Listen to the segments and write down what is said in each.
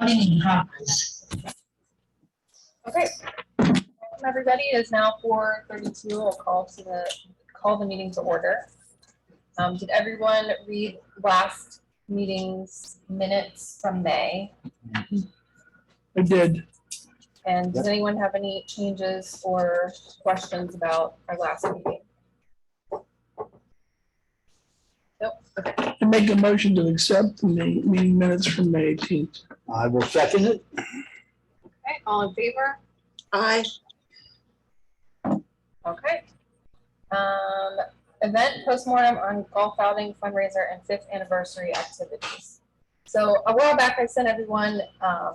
Morning in progress. Okay, welcome everybody. It is now 4:32. I'll call the meeting to order. Did everyone read last meeting's minutes from May? I did. And does anyone have any changes or questions about our last meeting? Nope. Okay. I make a motion to accept the meeting minutes from May 18th. I will second it. Okay, all in favor? Aye. Okay. Event postmortem on golf outing fundraiser and 5th anniversary activities. So a while back, I sent everyone a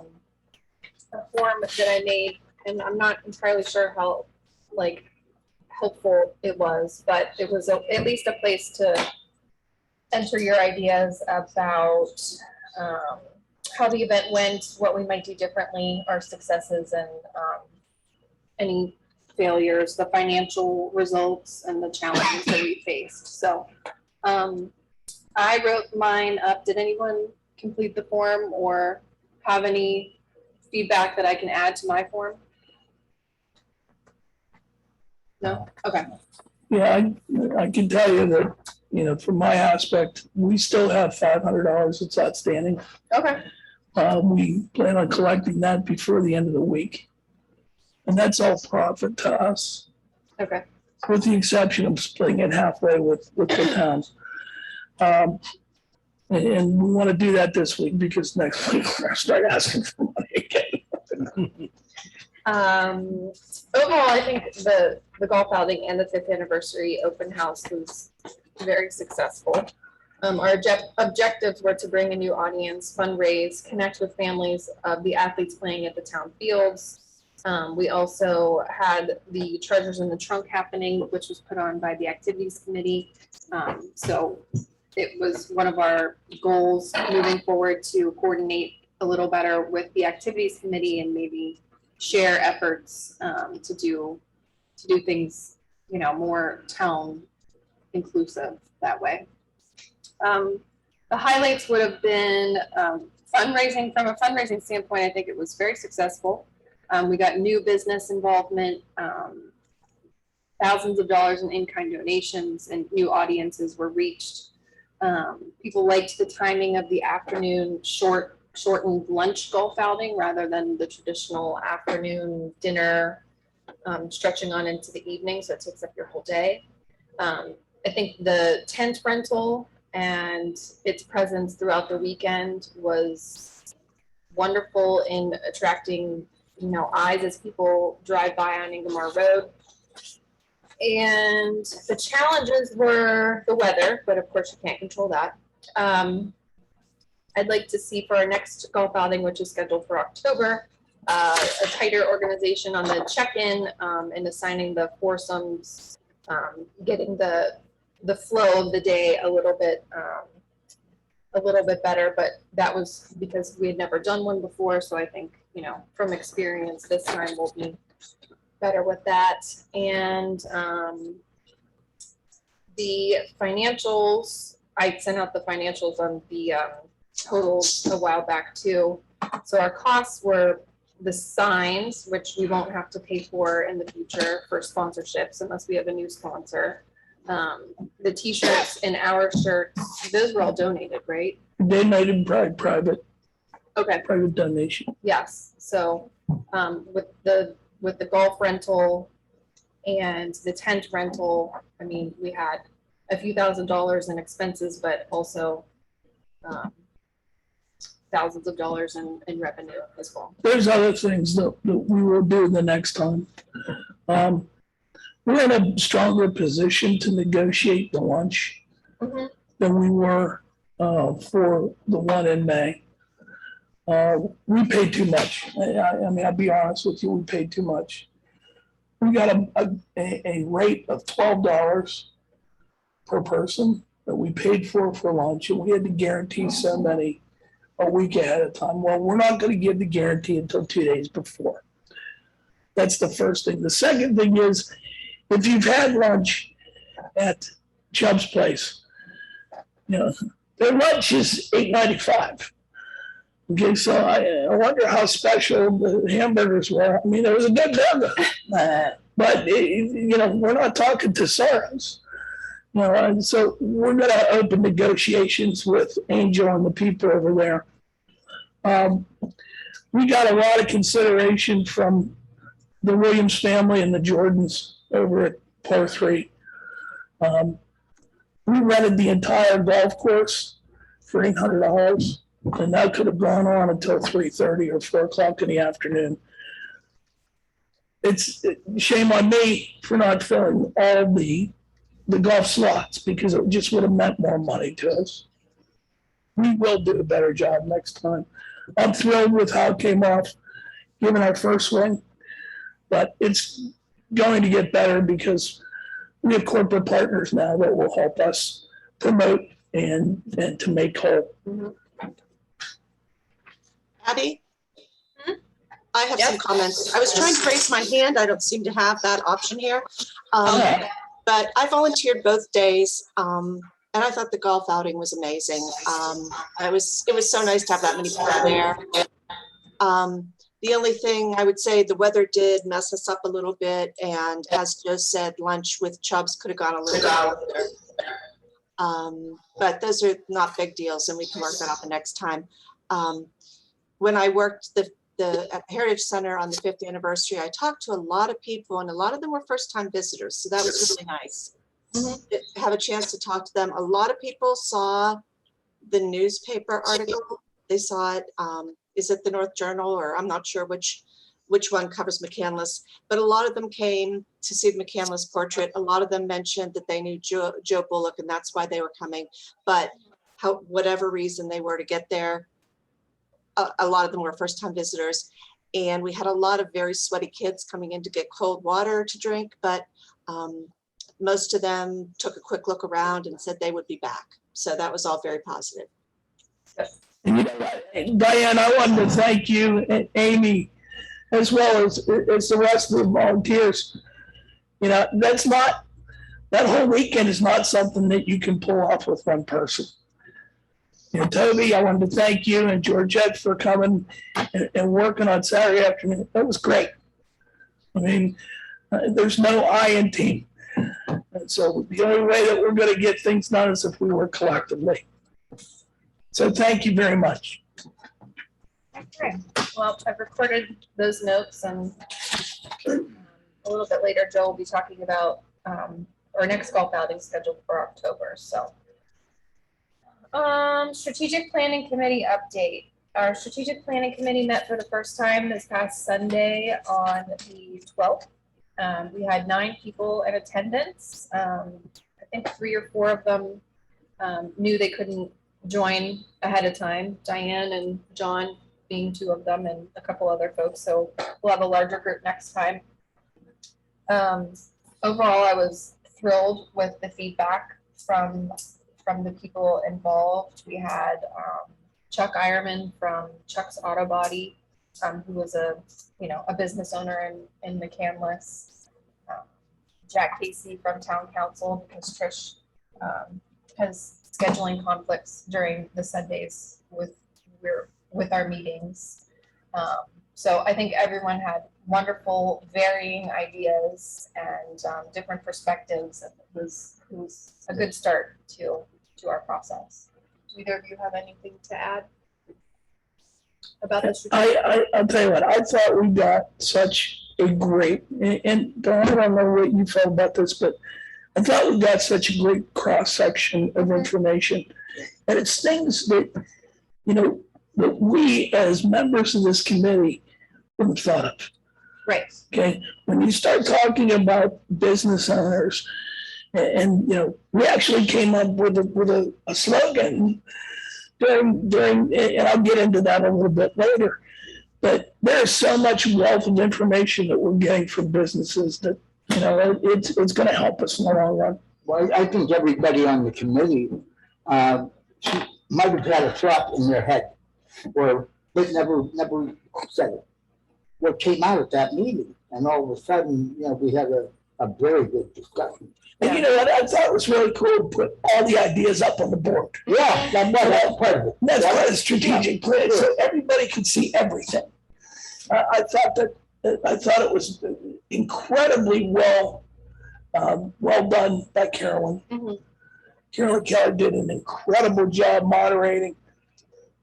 form that I made, and I'm not entirely sure how helpful it was, but it was at least a place to enter your ideas about how the event went, what we might do differently, our successes, and any failures, the financial results, and the challenges that we faced. So I wrote mine up. Did anyone complete the form or have any feedback that I can add to my form? No? Okay. Yeah, I can tell you that, from my aspect, we still have $500 that's outstanding. Okay. We plan on collecting that before the end of the week. And that's all profit to us, Okay. with the exception of splitting it halfway with the towns. And we want to do that this week because next week we're going to start asking for money again. Overall, I think the golf outing and the 5th anniversary open house was very successful. Our objectives were to bring a new audience, fundraise, connect with families of the athletes playing at the town fields. We also had the Treasures in the Trunk happening, which was put on by the activities committee. So it was one of our goals moving forward to coordinate a little better with the activities committee and maybe share efforts to do things, more town inclusive that way. The highlights would have been fundraising. From a fundraising standpoint, I think it was very successful. We got new business involvement, thousands of dollars in in-kind donations, and new audiences were reached. People liked the timing of the afternoon shortened lunch golf outing rather than the traditional afternoon dinner stretching on into the evening, so it takes up your whole day. I think the tent rental and its presence throughout the weekend was wonderful in attracting eyes as people drive by on Ingomar Road. And the challenges were the weather, but of course you can't control that. I'd like to see for our next golf outing, which is scheduled for October, a tighter organization on the check-in and assigning the foursomes, getting the flow of the day a little bit better, but that was because we had never done one before. So I think, from experience this time we'll be better with that. And the financials, I sent out the financials on the totals a while back too. So our costs were the signs, which we won't have to pay for in the future for sponsorships unless we have a new sponsor. The t-shirts and our shirts, those were all donated, right? Donated private. Okay. Private donation. Yes. So with the golf rental and the tent rental, I mean, we had a few $1,000s in expenses, but also thousands of dollars in revenue as well. There's other things that we will do the next time. We're in a stronger position to negotiate the lunch than we were for the one in May. We paid too much. I mean, I'll be honest with you, we paid too much. We got a rate of $12 per person that we paid for lunch, and we had to guarantee so many a week ahead of time. Well, we're not going to give the guarantee until 2 days before. That's the first thing. The second thing is, if you've had lunch at Chubb's place, their lunch is $8.95. Okay, so I wonder how special the hamburgers were. I mean, it was a good burger, but we're not talking thesaurus. And so we're going to open negotiations with Angel and the people over there. We got a lot of consideration from the Williams family and the Jordans over at Par 3. We rented the entire golf course for $800, and that could have gone on until 3:30 or 4 o'clock in the afternoon. It's shame on me for not filling all the golf slots, because it just would have meant more money to us. We will do a better job next time. I'm thrilled with how it came off, given our first swing, but it's going to get better because we have corporate partners now that will help us promote and to make whole. Abby? I have some comments. I was trying to raise my hand. I don't seem to have that option here. But I volunteered both days, and I thought the golf outing was amazing. It was so nice to have that many people there. The only thing I would say, the weather did mess us up a little bit, and as Joe said, lunch with Chubbs could have gone a little bit further. But those are not big deals, and we can work that out the next time. When I worked at the Heritage Center on the 5th anniversary, I talked to a lot of people, and a lot of them were first-time visitors, so that was really nice. To have a chance to talk to them. A lot of people saw the newspaper article. They saw it. Is it the North Journal, or I'm not sure which one covers McCandless, but a lot of them came to see the McCandless portrait. A lot of them mentioned that they knew Joe Bullock, and that's why they were coming. But whatever reason they were to get there, a lot of them were first-time visitors. And we had a lot of very sweaty kids coming in to get cold water to drink, but most of them took a quick look around and said they would be back. So that was all very positive. Diane, I wanted to thank you and Amy, as well as the rest of the volunteers. That whole weekend is not something that you can pull off with one person. Toby, I wanted to thank you and Georgette for coming and working on Saturday afternoon. That was great. I mean, there's no I in team. And so the only way that we're going to get things done is if we work collectively. So thank you very much. Okay. Well, I've recorded those notes, and a little bit later, Joe will be talking about our next golf outing scheduled for October. So, strategic planning committee update. Our strategic planning committee met for the first time this past Sunday on the 12th. We had 9 people in attendance. I think 3 or 4 of them knew they couldn't join ahead of time. Diane and John being 2 of them, and a couple other folks. So we'll have a larger group next time. Overall, I was thrilled with the feedback from the people involved. We had Chuck Eierman from Chuck's Auto Body, who was a business owner in McCandless. Jack Casey from Town Council, because Trish has scheduling conflicts during the Sundays with our meetings. So I think everyone had wonderful, varying ideas and different perspectives, and it was a good start to our process. Do either of you have anything to add about this? I'll tell you what, I thought we got such a great, and I don't know what you felt about this, but I thought we got such a great cross-section of information. And it's things that, that we as members of this committee wouldn't have thought of. Right. Okay. When you start talking about business owners, and we actually came up with a slogan during, and I'll get into that a little bit later. But there's so much wealth of information that we're getting from businesses that it's going to help us in the long run. Well, I think everybody on the committee might have had a thought in their head, or they never said it. What came out at that meeting, and all of a sudden, we had a very good discussion. And you know what, I thought it was really cool to put all the ideas up on the board. Yeah, that's part of it. That's part of the strategic plan, so everybody could see everything. I thought it was incredibly well done by Carolyn. Mhm. Carolyn Keller did an incredible job moderating.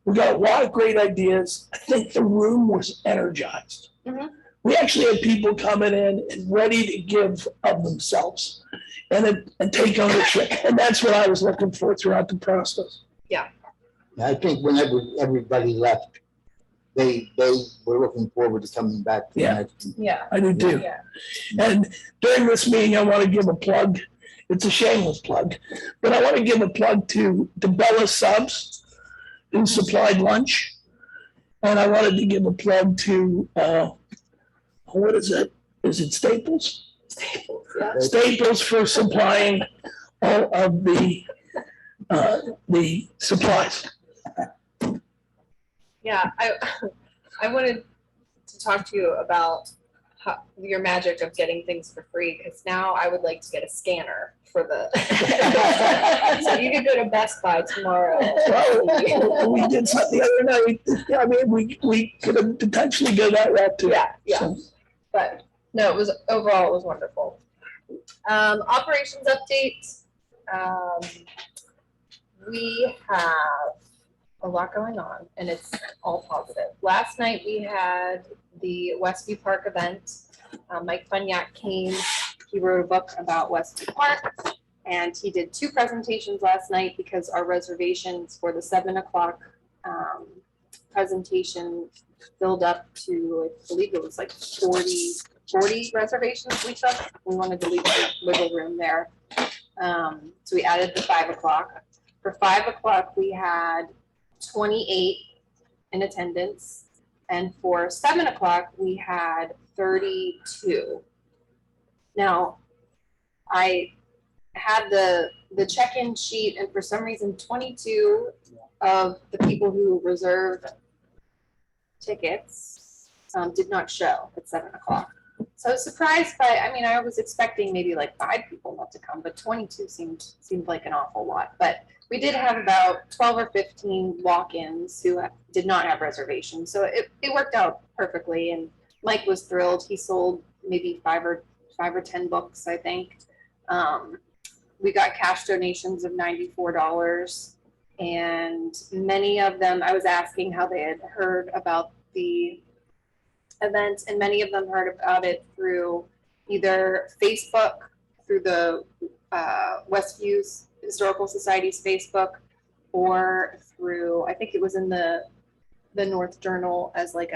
We got a lot of great ideas. I think the room was energized. Mhm. We actually had people coming in and ready to give of themselves and take ownership. And that's what I was looking for throughout the process. I think whenever everybody left, they were looking forward to coming back. To the Yeah. next. Yeah. I do too. Yeah. And during this meeting, I want to give a plug. It's a shameless plug, but I want to give a plug to DeBella Subs, who supplied lunch. And I wanted to give a plug to, what is it? Is it Staples? Staples, yeah. Staples for supplying all of the supplies. Yeah, I wanted to talk to you about your magic of getting things for free, because now I would like to get a scanner for the. So you could go to Best Buy tomorrow. Well, we did something the other night. I mean, we could have potentially go that route too. Yeah. So, But no, it was overall, it was wonderful. Operations update. We have a lot going on, and it's all positive. Last night we had the Westview Park event. Mike Funyak came. He wrote a book about Westview Park, and he did 2 presentations last night because our reservations for the 7 o'clock presentation filled up to, I believe it was like 40 reservations we took. We wanted to leave a wiggle room there. So we added the 5 o'clock. For 5 o'clock, we had 28 in attendance. And for 7 o'clock, we had 32. Now, I had the check-in sheet, and for some reason, 22 of the people who reserved tickets did not show at 7 o'clock. So I was surprised by, I mean, I was expecting maybe like 5 people not to come, but 22 seemed like an awful lot. But we did have about 12 or 15 walk-ins who did not have reservations. So it worked out perfectly, and Mike was thrilled. He sold maybe 5 or 10 books, I think. We got cash donations of $94, and many of them, I was asking how they had heard about the event, and many of them heard about it through either Facebook, through the Westview Historical Society's Facebook, or through, I think it was in the North Journal as like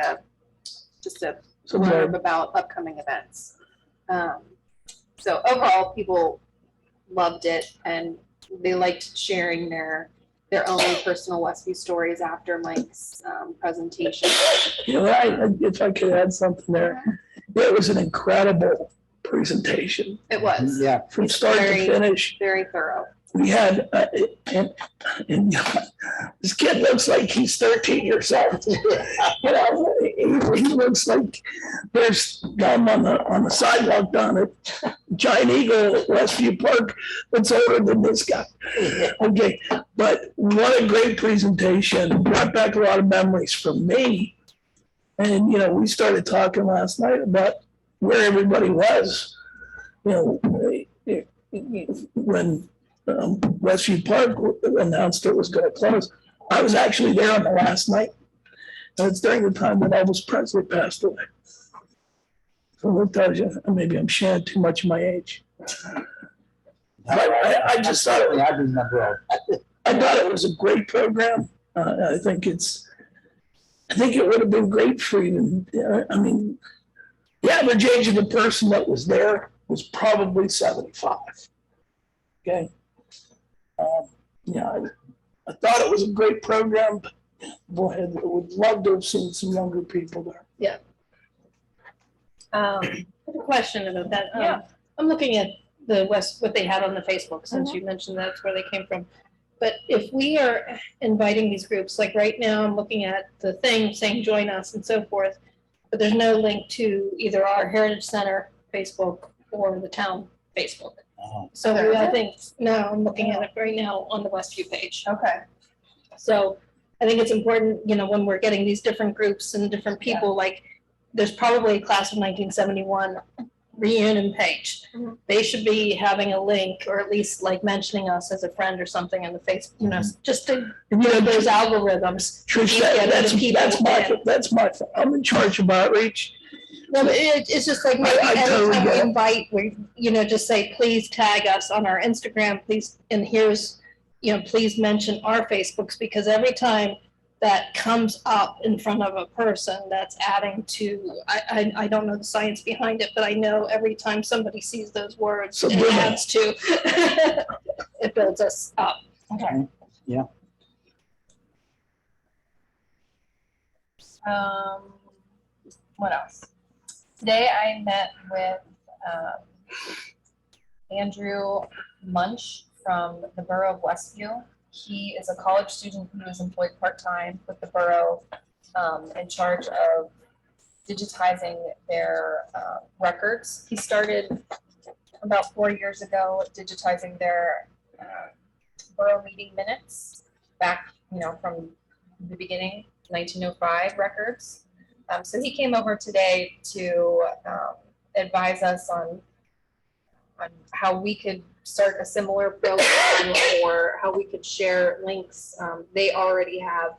just a blurb about upcoming events. So overall, people loved it, and they liked sharing their own personal Westview stories after Mike's presentation. You know, if I could add something there, it was an incredible presentation. It was. Yeah. From start to finish. Very thorough. We had, and this kid looks like he's 13 years old. You know, he looks like there's gum on the sidewalk down at Giant Eagle at Westview Park that's older than this guy. Okay, but what a great presentation. Brought back a lot of memories for me. And, you know, we started talking last night about where everybody was. You know, when Westview Park announced it was going to close, I was actually there on the last night. And it's during the time that Elvis Presley passed away. So that tells you, maybe I'm sharing too much of my age. But I just thought it was, I remember all that. I thought it was a great program. I think it would have been great for you. I mean, the average age of the person that was there was probably 75. Okay. Yeah, I thought it was a great program, but boy, I would love to have seen some younger people there. Yeah. I have a question about that. Yeah. I'm looking at what they had on the Facebook, since you mentioned that's where they came from. But if we are inviting these groups, like right now, I'm looking at the thing saying join us and so forth, but there's no link to either our Heritage Center Facebook or the town Facebook. Uh-huh. So There is I it? think, now I'm looking at it right now on the Westview page. Okay. So I think it's important, when we're getting these different groups and different people, like, there's probably a class of 1971 reunion page. Mhm. They should be having a link, or at least like mentioning us as a friend or something in the Facebook, just to, those algorithms. Trish, Get other people in. that's my, I'm in charge of outreach. No, but it's just like, maybe I totally anytime get we it. invite, we, just say, please tag us on our Instagram, please, and here's, please mention our Facebooks, because every time that comes up in front of a person, that's adding to, I don't know the science behind it, but I know every time somebody sees those words, it Subliminal. adds to, it builds us up. Okay. Yeah. What else? Today I met with Andrew Munch from the Borough of Westview. He is a college student who is employed part-time with the borough, in charge of digitizing their records. He started about 4 years ago digitizing their borough meeting minutes back, from the beginning, 1905 records. So he came over today to advise us on how we could start a similar program or how we could share links. They already have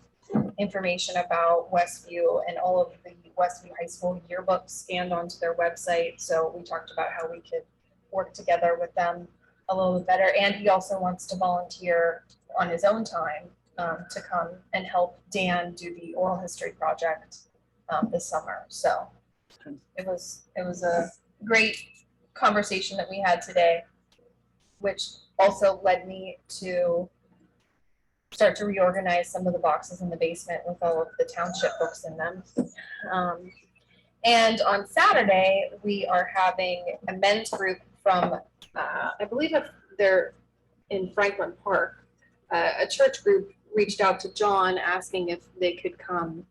information about Westview and all of the Westview High School yearbooks scanned onto their website. So we talked about how we could work together with them a little bit better. And he also wants to volunteer on his own time to come and help Dan do the oral history project this summer. So it was a great conversation that we had today, which also led me to start to reorganize some of the boxes in the basement with all of the township books in them. And on Saturday, we are having a men's group from, I believe they're in Franklin Park. A church group reached out to John asking if they could come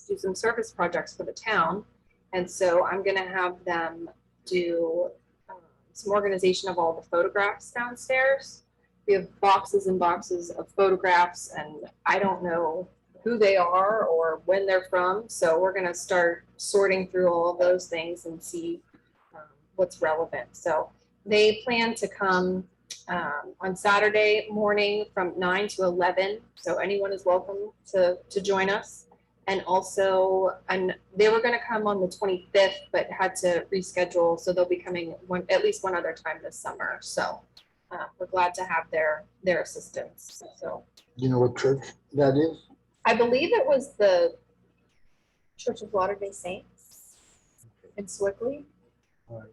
do some service projects for the town. And so I'm gonna have them do some organization of all the photographs downstairs. We have boxes and boxes of photographs, and I don't know who they are or when they're from. So we're gonna start sorting through all of those things and see what's relevant. So they plan to come on Saturday morning from 9 to 11. So anyone is welcome to join us. And also, they were gonna come on the 25th, but had to reschedule. So they'll be coming at least one other time this summer. So we're glad to have their assistance. So You know what church that is? I believe it was the Church of Latter-day Saints in Swickley. Right.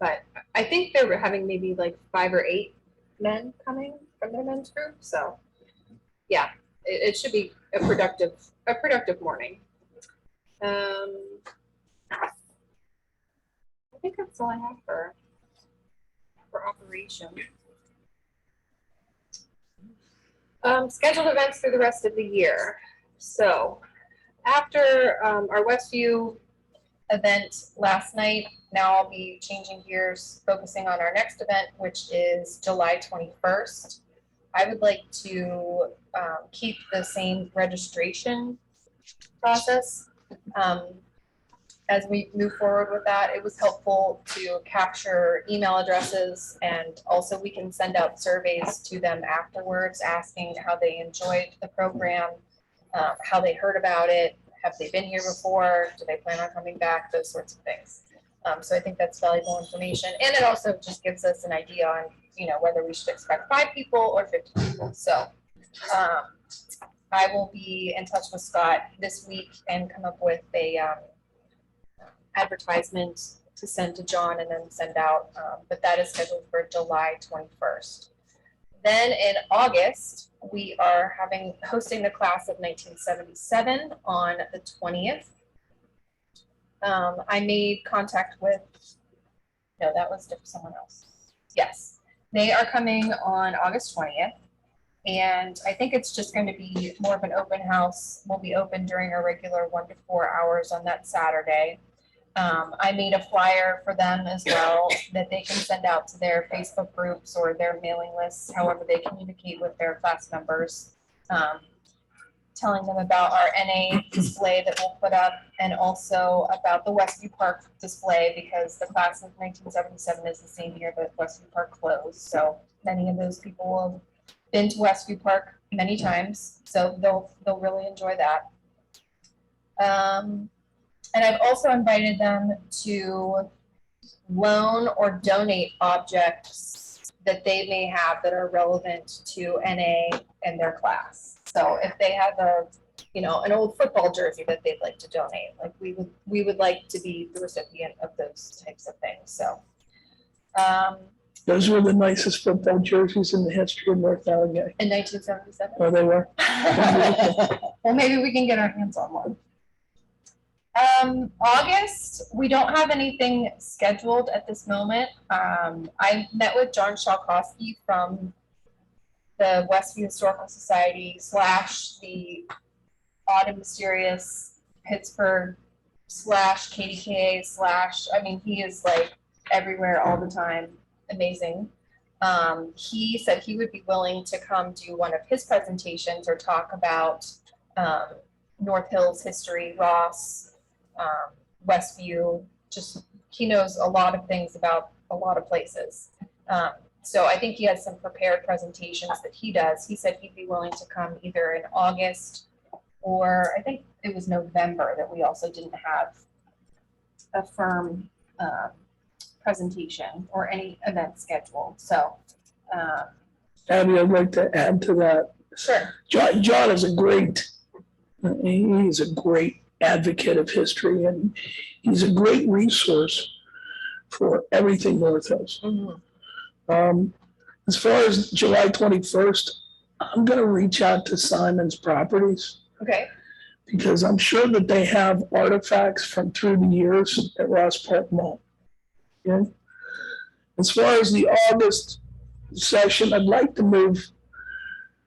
But I think they were having maybe like 5 or 8 men coming from their men's group. So yeah, it should be a productive morning. I think that's all I have for operation. Scheduled events through the rest of the year. So after our Westview event last night, now I'll be changing gears, focusing on our next event, which is July 21st. I would like to keep the same registration process. As we move forward with that, it was helpful to capture email addresses, and also we can send out surveys to them afterwards asking how they enjoyed the program, how they heard about it, have they been here before, do they plan on coming back, those sorts of things. So I think that's valuable information, and it also just gives us an idea on whether we should expect 5 people or 50 people. So I will be in touch with Scott this week and come up with a advertisement to send to John and then send out, but that is scheduled for July 21st. Then in August, we are hosting the class of 1977 on the 20th. I made contact with, no, that was someone else. Yes, they are coming on August 20th. And I think it's just going to be more of an open house. We'll be open during our regular 1 to 4 hours on that Saturday. I made a flyer for them as well that they can send out to their Facebook groups or their mailing lists, however they communicate with their class members, telling them about our NA display that we'll put up, and also about the Westview Park display, because the class of 1977 is the same year that Westview Park closed. So many of those people have been to Westview Park many times, so they'll really enjoy that. And I've also invited them to loan or donate objects that they may have that are relevant to NA and their class. So if they have an old football jersey that they'd like to donate, like we would like to be the recipient of those types of things. So Those were the nicest football jerseys in the history of North Allegheny. in 1977. Oh, they were? Well, maybe we can get our hands on one. August, we don't have anything scheduled at this moment. I met with John Shalkowski from the Westview Historical Society / the Odd and Mysterious Pittsburgh / KDKA / I mean, he is like everywhere all the time. Amazing. He said he would be willing to come do one of his presentations or talk about North Hills history, Ross, Westview. Just he knows a lot of things about a lot of places. So I think he has some prepared presentations that he does. He said he'd be willing to come either in August, or I think it was November that we also didn't have a firm presentation or any event scheduled. So Abby, I'd like to add to that. sure. John is he's a great advocate of history, and he's a great resource for everything North Hills. Mm-hmm. As far as July 21st, I'm going to reach out to Simon's Properties, Okay. because I'm sure that they have artifacts from through the years at Ross Park Mall. Okay? As far as the August session, I'd like to move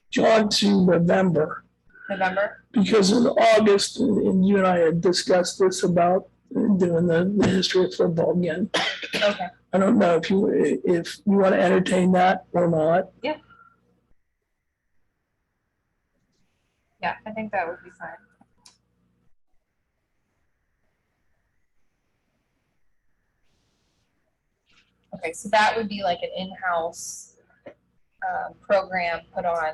John to November, because in August, and you and I had discussed this about doing the history of football again. Okay. I don't know if you want to entertain that or not. Yeah, I think that would be fine. Okay, so that would be like an in-house program put on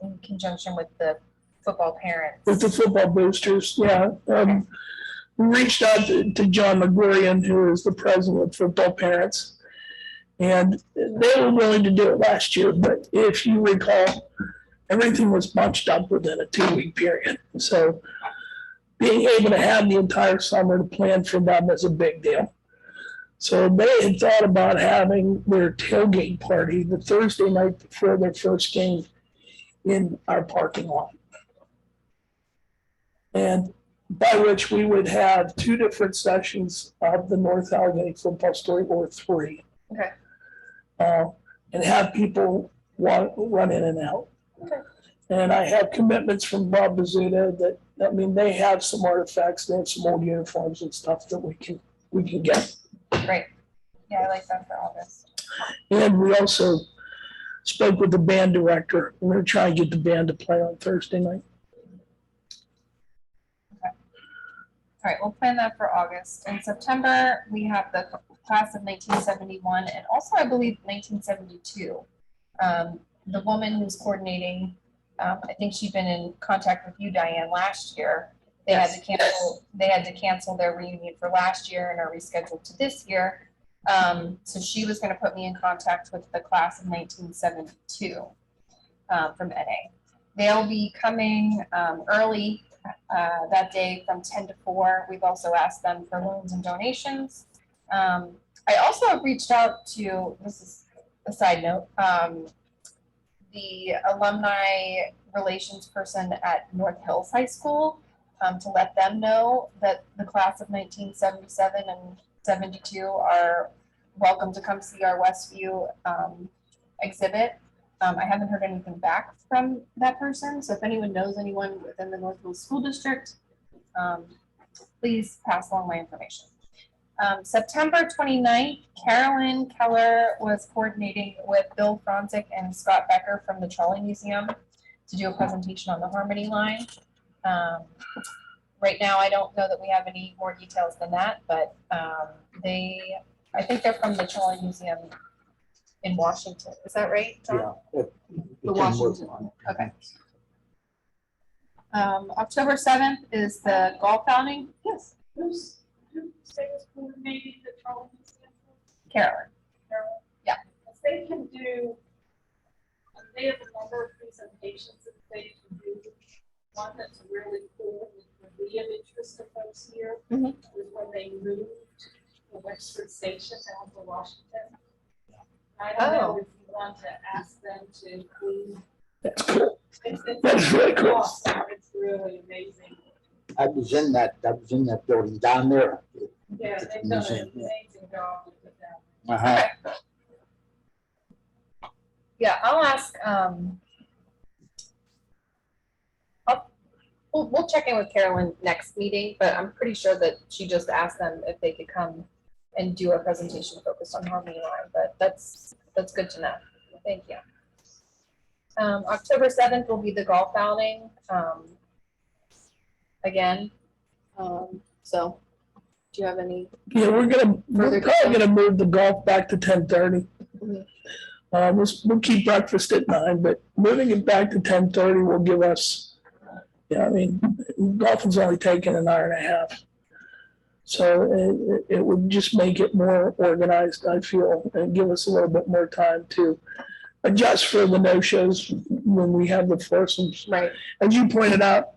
in conjunction with the football parents. With the football boosters, yeah. We reached out to John McGorian, who is the president of Football Parents, and they were willing to do it last year, but if you recall, everything was bunched up within a 2-week period. So being able to have the entire summer to plan for them is a big deal. So they had thought about having their tailgate party the Thursday night before their first game in our parking lot. And by which we would have 2 different sessions of the North Allegheny football story, or 3. Okay. And have people run in and out. Okay. And I have commitments from Bob Bazzuta that, I mean, they have some artifacts, they have some old uniforms and stuff that we can get. Great. Yeah, I like that for August. And we also spoke with the band director. We're going to try and get the band to play on Thursday night. All right, we'll plan that for August. In September, we have the class of 1971 and also, I believe, 1972. The woman who's coordinating, I think she'd been in contact with you, Diane, last year. They had to cancel their reunion for last year and are rescheduled to this year. So she was going to put me in contact with the class of 1972 from NA. They'll be coming early that day from 10 to 4. We've also asked them for loans and donations. I also have reached out to, this is a side note, the alumni relations person at North Hills High School to let them know that the class of 1977 and 72 are welcome to come see our Westview exhibit. I haven't heard anything back from that person, so if anyone knows anyone within the North Hills School District, please pass along my information. September 29th, Carolyn Keller was coordinating with Bill Fronzik and Scott Becker from the Trolley Museum to do a presentation on the Harmony line. Right now, I don't know that we have any more details than that, but I think they're from the Trolley Museum in Washington. Is that right, John? Yeah. The Washington. Okay. October 7th is the golf outing. Yes. Who's coordinating the Trolley Museum? Carolyn. Yeah. If they can do, they have a number of presentations that they can do. One that's really cool, that would be of interest to folks here, is when they moved the Wexford Station down to Washington. I don't know if you want to ask them to include. That's cool. It's That's really cool. awesome. It's really amazing. I was in that building down there. Yeah, they've done an amazing job with it down. Uh-huh. Yeah, I'll ask. We'll check in with Carolyn next meeting, but I'm pretty sure that she just asked them if they could come and do a presentation focused on Harmony Line. But that's good to know. Thank you. October 7th will be the golf outing. Again. So, do you have any? Yeah, we're probably gonna move the golf back to 10:30. We'll keep breakfast at 9, but moving it back to 10:30 will give us, I mean, golfing's only taking an hour and a half. So it would just make it more organized, I feel, and give us a little bit more time to adjust for the no-shows when we have the foursomes. Right. As you pointed out,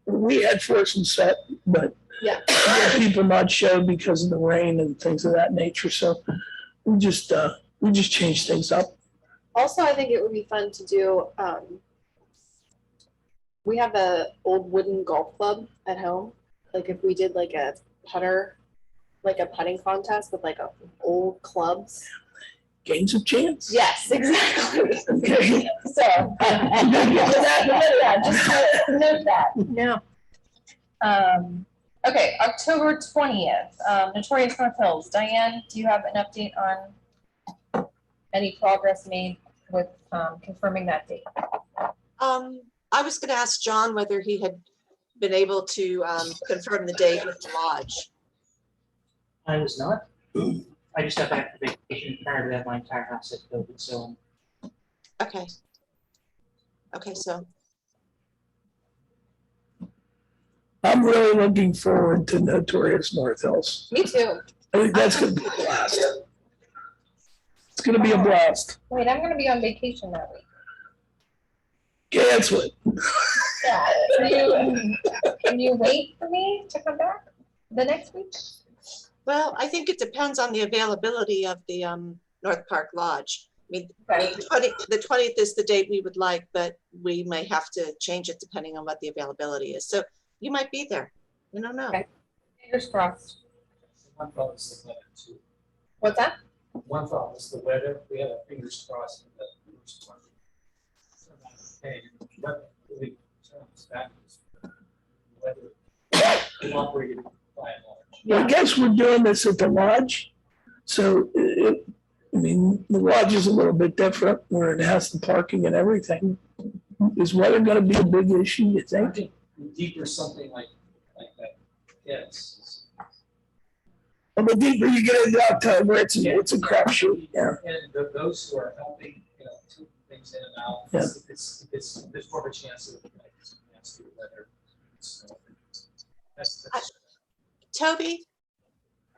we had foursomes set, but Yeah. people not showed because of the rain and things of that nature. So we just changed things up. Also, I think it would be fun to do, we have a old wooden golf club at home. Like if we did like a putting contest with like old clubs. Games of chance. Yes, exactly. Okay. So, yeah, just note that. No. Okay, October 20th, Notorious North Hills. Diane, do you have an update on any progress made with confirming that date? I was gonna ask John whether he had been able to confirm the date with the lodge. I was not. I just got back from vacation. Prior to that, my entire house had COVID, so. Okay. Okay, so I'm really looking forward to Notorious North Hills. Me too. I think that's gonna be a blast. It's gonna be a blast. Wait, I'm gonna be on vacation that week. Cancel it. Yeah, can you wait for me to come back the next week? well, I think it depends on the availability of the North Park Lodge. I mean, Right. the 20th is the date we would like, but we may have to change it depending on what the availability is. So you might be there. I don't know. Okay. Fingers crossed. One thought is the weather too. What's that? One thought was the weather. We had our fingers crossed in the first one. Hey, but really turns back. Weather cooperated by and large. I guess we're doing this at the lodge. So, I mean, the lodge is a little bit different where it has the parking and everything. Is weather gonna be a big issue, you I think? think the deeper something like that gets. Well, the deeper you get into October, it's a crapshoot, yeah. And those who are helping, taking things in and out, Yeah. there's more of a chance of nasty weather. So, that's Toby,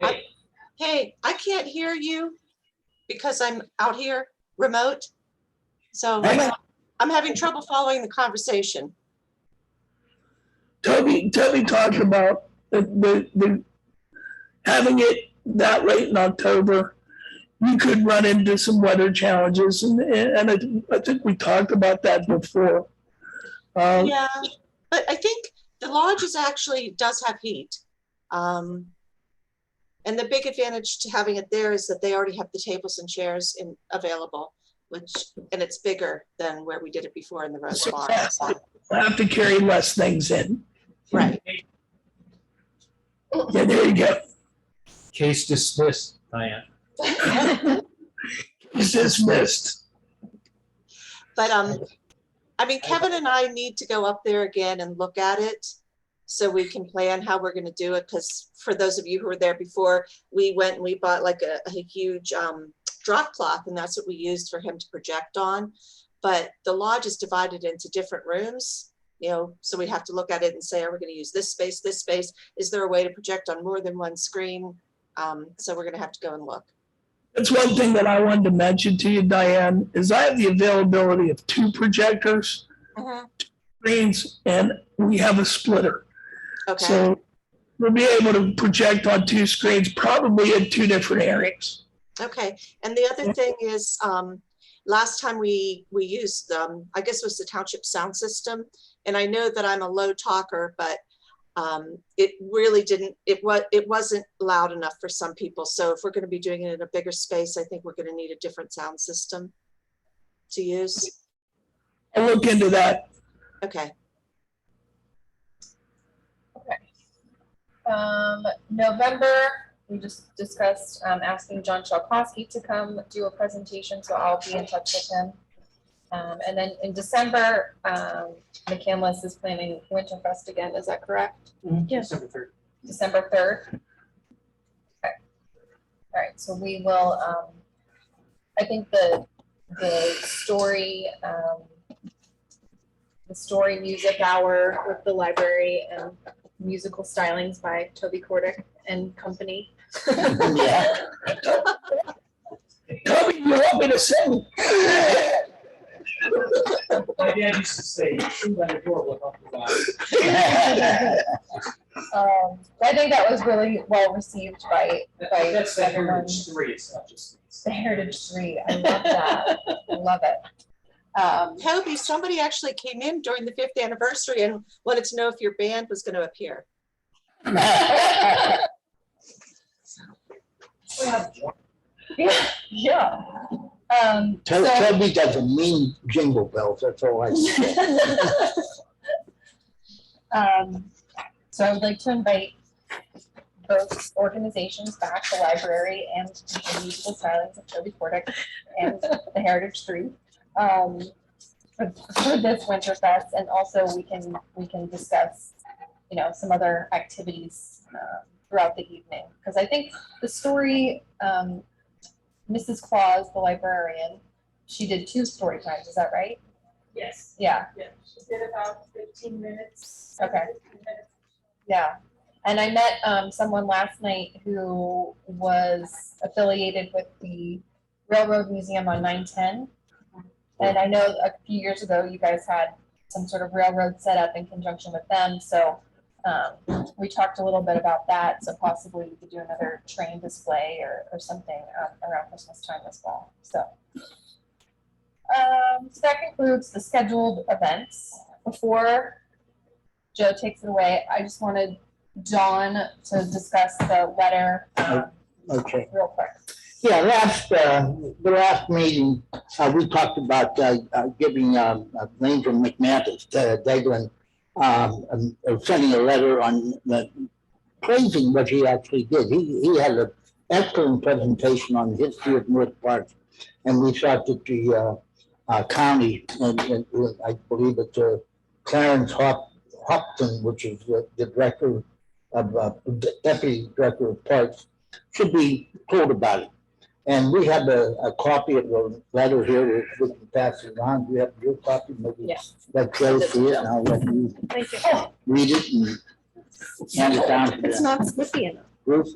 hey, hey, I can't hear you because I'm out here remote. So I'm having trouble following the conversation. Toby talked about the having it that late in October. You could run into some weather challenges, and I think we talked about that before. Yeah, but I think the lodge does have heat. And the big advantage to having it there is that they already have the tables and chairs available, and it's bigger than where we did it before in the Rose Bar. I have to carry less things in. Right. Yeah, there you go. Case dismissed, Diane. It's dismissed. But, I mean, Kevin and I need to go up there again and look at it so we can plan how we're gonna do it. Because for those of you who were there before, we went and we bought like a huge drop cloth, and that's what we used for him to project on. But the lodge is divided into different rooms, you know, so we have to look at it and say, are we gonna use this space, this space? Is there a way to project on more than one screen? So we're gonna have to go and look. That's one thing that I wanted to mention to you, Diane, is I have the availability of 2 projectors, screens, and we have a splitter. Okay, So we'll be able to project on 2 screens, probably in 2 different areas. okay. And the other thing is, last time we used, I guess it was the township sound system. And I know that I'm a low talker, but it really didn't, it wasn't loud enough for some people. So if we're going to be doing it in a bigger space, I think we're going to need a different sound system to use. I'll look into that. Okay. November, we just discussed asking John Shalkowski to come do a presentation, so I'll be in touch with him. And then in December, McCandless is planning Winterfest again, is that correct? Yes. December 3rd. December 3rd? Okay. All right, so we will, I think the story music hour with the library and musical stylings by Toby Kordick and company. Yeah. Toby, you want me to sing? My dad used to say, "Shoot on the door, look up the line." I think that was really well received by That's the everyone. Heritage 3, it's not just. The Heritage 3, I love that. I love it. Toby, somebody actually came in during the 5th anniversary and wanted to know if your band was going to appear. Yeah. Toby does a mean jingle bells, that's all I say. So I would like to invite both organizations back, the library and the musical stylings of Toby Kordick and the Heritage 3, for this Winterfest, and also we can discuss, you know, some other activities throughout the evening, because I think the story, Mrs. Claus, the librarian, she did 2 story times, is that right? Yes. Yeah. Yeah, she did about 15 minutes. Okay. 15 minutes. Yeah, and I met someone last night who was affiliated with the Railroad Museum on 910. And I know a few years ago you guys had some sort of railroad set up in conjunction with them. So we talked a little bit about that. So possibly we could do another train display or something around Christmas time as well. So, so that concludes the scheduled events. Before Joe takes it away, I just wanted John to discuss the letter Okay. real quick. Yeah, the last meeting, we talked about giving Ranger McManus to Deglan, sending a letter on praising what he actually did. He had an excellent presentation on the history of North Park, and we thought that the county, and I believe it's Clarence Hopton, which is the director of deputy director of parks, should be told about it. And we have a copy of the letter here that we can pass it on. Do you have your copy? Maybe Yes. let Joe see it, and I'll let you Thank you. read it and hand it down to It's the not slippy enough. group.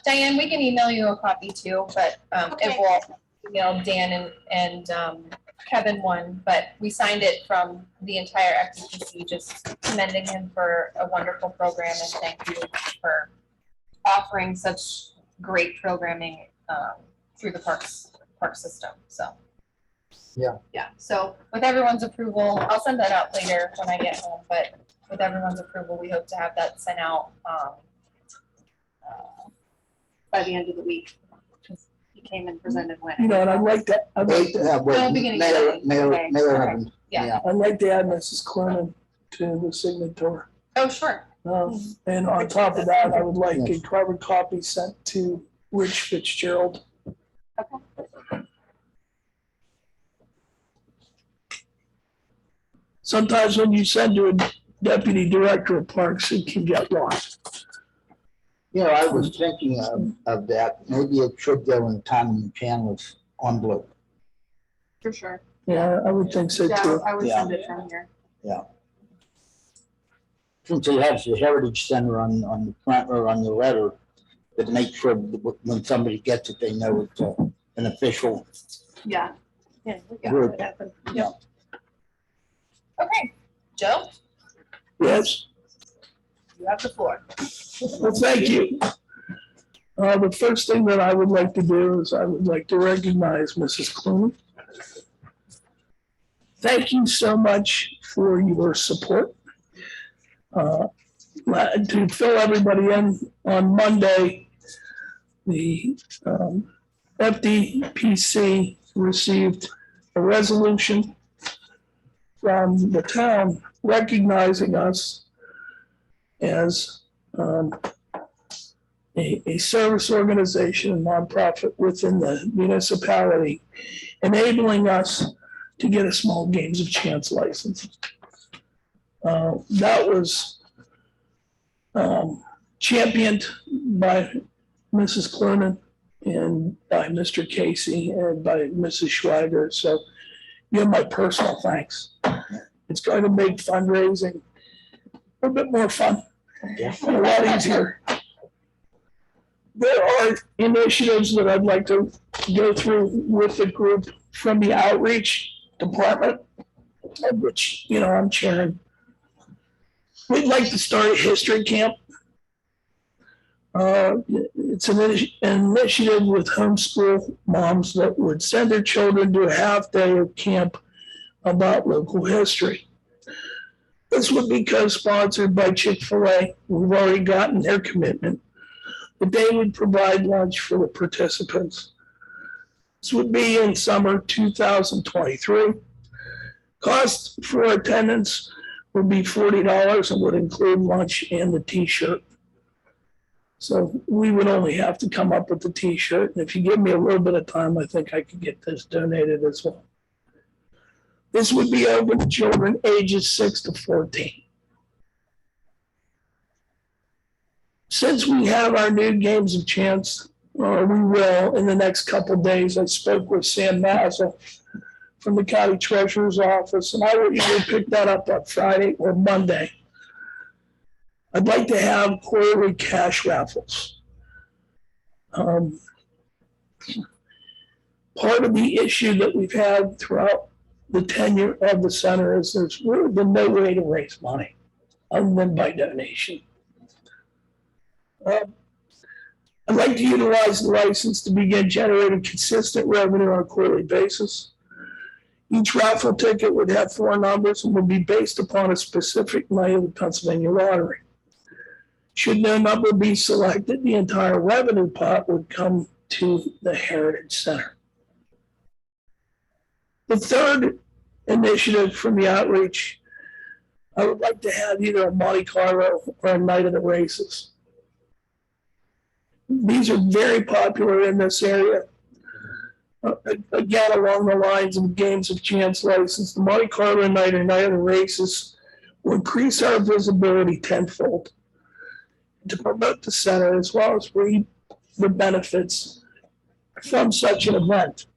Diane, we can email you a copy too, but Okay. it will email Dan and Kevin one, but we signed it from the entire FDPC, just commending him for a wonderful program and thank you for offering such great programming through the park system. So yeah. So with everyone's approval, I'll send that out later when I get home. But with everyone's approval, we hope to have that sent out by the end of the week. He came and presented when. You know, and I'd like to, beginning Mayor, of the week. Okay. Evans, Yeah. I'd like to add Mrs. Clinton to the signature. Oh, sure. And on top of that, I would like a carbon copy sent to Rich Fitzgerald. Sometimes when you send to a deputy director of parks, it can get lost. You know, I was thinking of that. Maybe it should go in Tom and Chandler's envelope. For sure. Yeah, I would think so Yeah, too. I would Yeah. send it from here. Since it has the Heritage Center on the front or on the letter, but make sure that when somebody gets it, they know it's an official. Yeah. Yeah, we got Group. what happened. Yeah. Okay, Joe, Yes, you have the floor. well, thank you. The first thing that I would like to do is I would like to recognize Mrs. Clooney. Thank you so much for your support. To fill everybody in, on Monday, the FDPC received a resolution from the town recognizing us as a service organization, a nonprofit within the municipality, enabling us to get a small games of chance license. That was championed by Mrs. Clooney and by Mr. Casey and by Mrs. Schweiger. So you have my personal thanks. It's going to make fundraising a bit more fun and a lot easier. There are initiatives that I'd like to go through with the group from the outreach department, of which, I'm chairing. We'd like to start a history camp. It's an initiative with homeschool moms that would send their children to a half day of camp about local history. This would be co-sponsored by Chick-fil-A. We've already gotten their commitment, but they would provide lunch for the participants. This would be in summer 2023. Cost for attendance would be $40 and would include lunch and the t-shirt. So we would only have to come up with the t-shirt. And if you give me a little bit of time, I think I could get this donated as well. This would be open to children ages 6 to 14. Since we have our new games of chance, we will in the next couple of days. I spoke with Sam Mazel from the county treasurer's office, and I will either pick that up on Friday or Monday. I'd like to have quarterly cash raffles. Part of the issue that we've had throughout the tenure of the center is there's really been no way to raise money other than by donation. I'd like to utilize the license to begin generating consistent revenue on a quarterly basis. Each raffle ticket would have 4 numbers and would be based upon a specific night of the Pennsylvania lottery. Should no number be selected, the entire revenue pot would come to the Heritage Center. The third initiative from the outreach, I would like to have either a Monte Carlo or a night of the races. These are very popular in this area. Again, along the lines of games of chance license, the Monte Carlo night or night of the races will increase our visibility tenfold to promote the center as well as reap the benefits from such an event.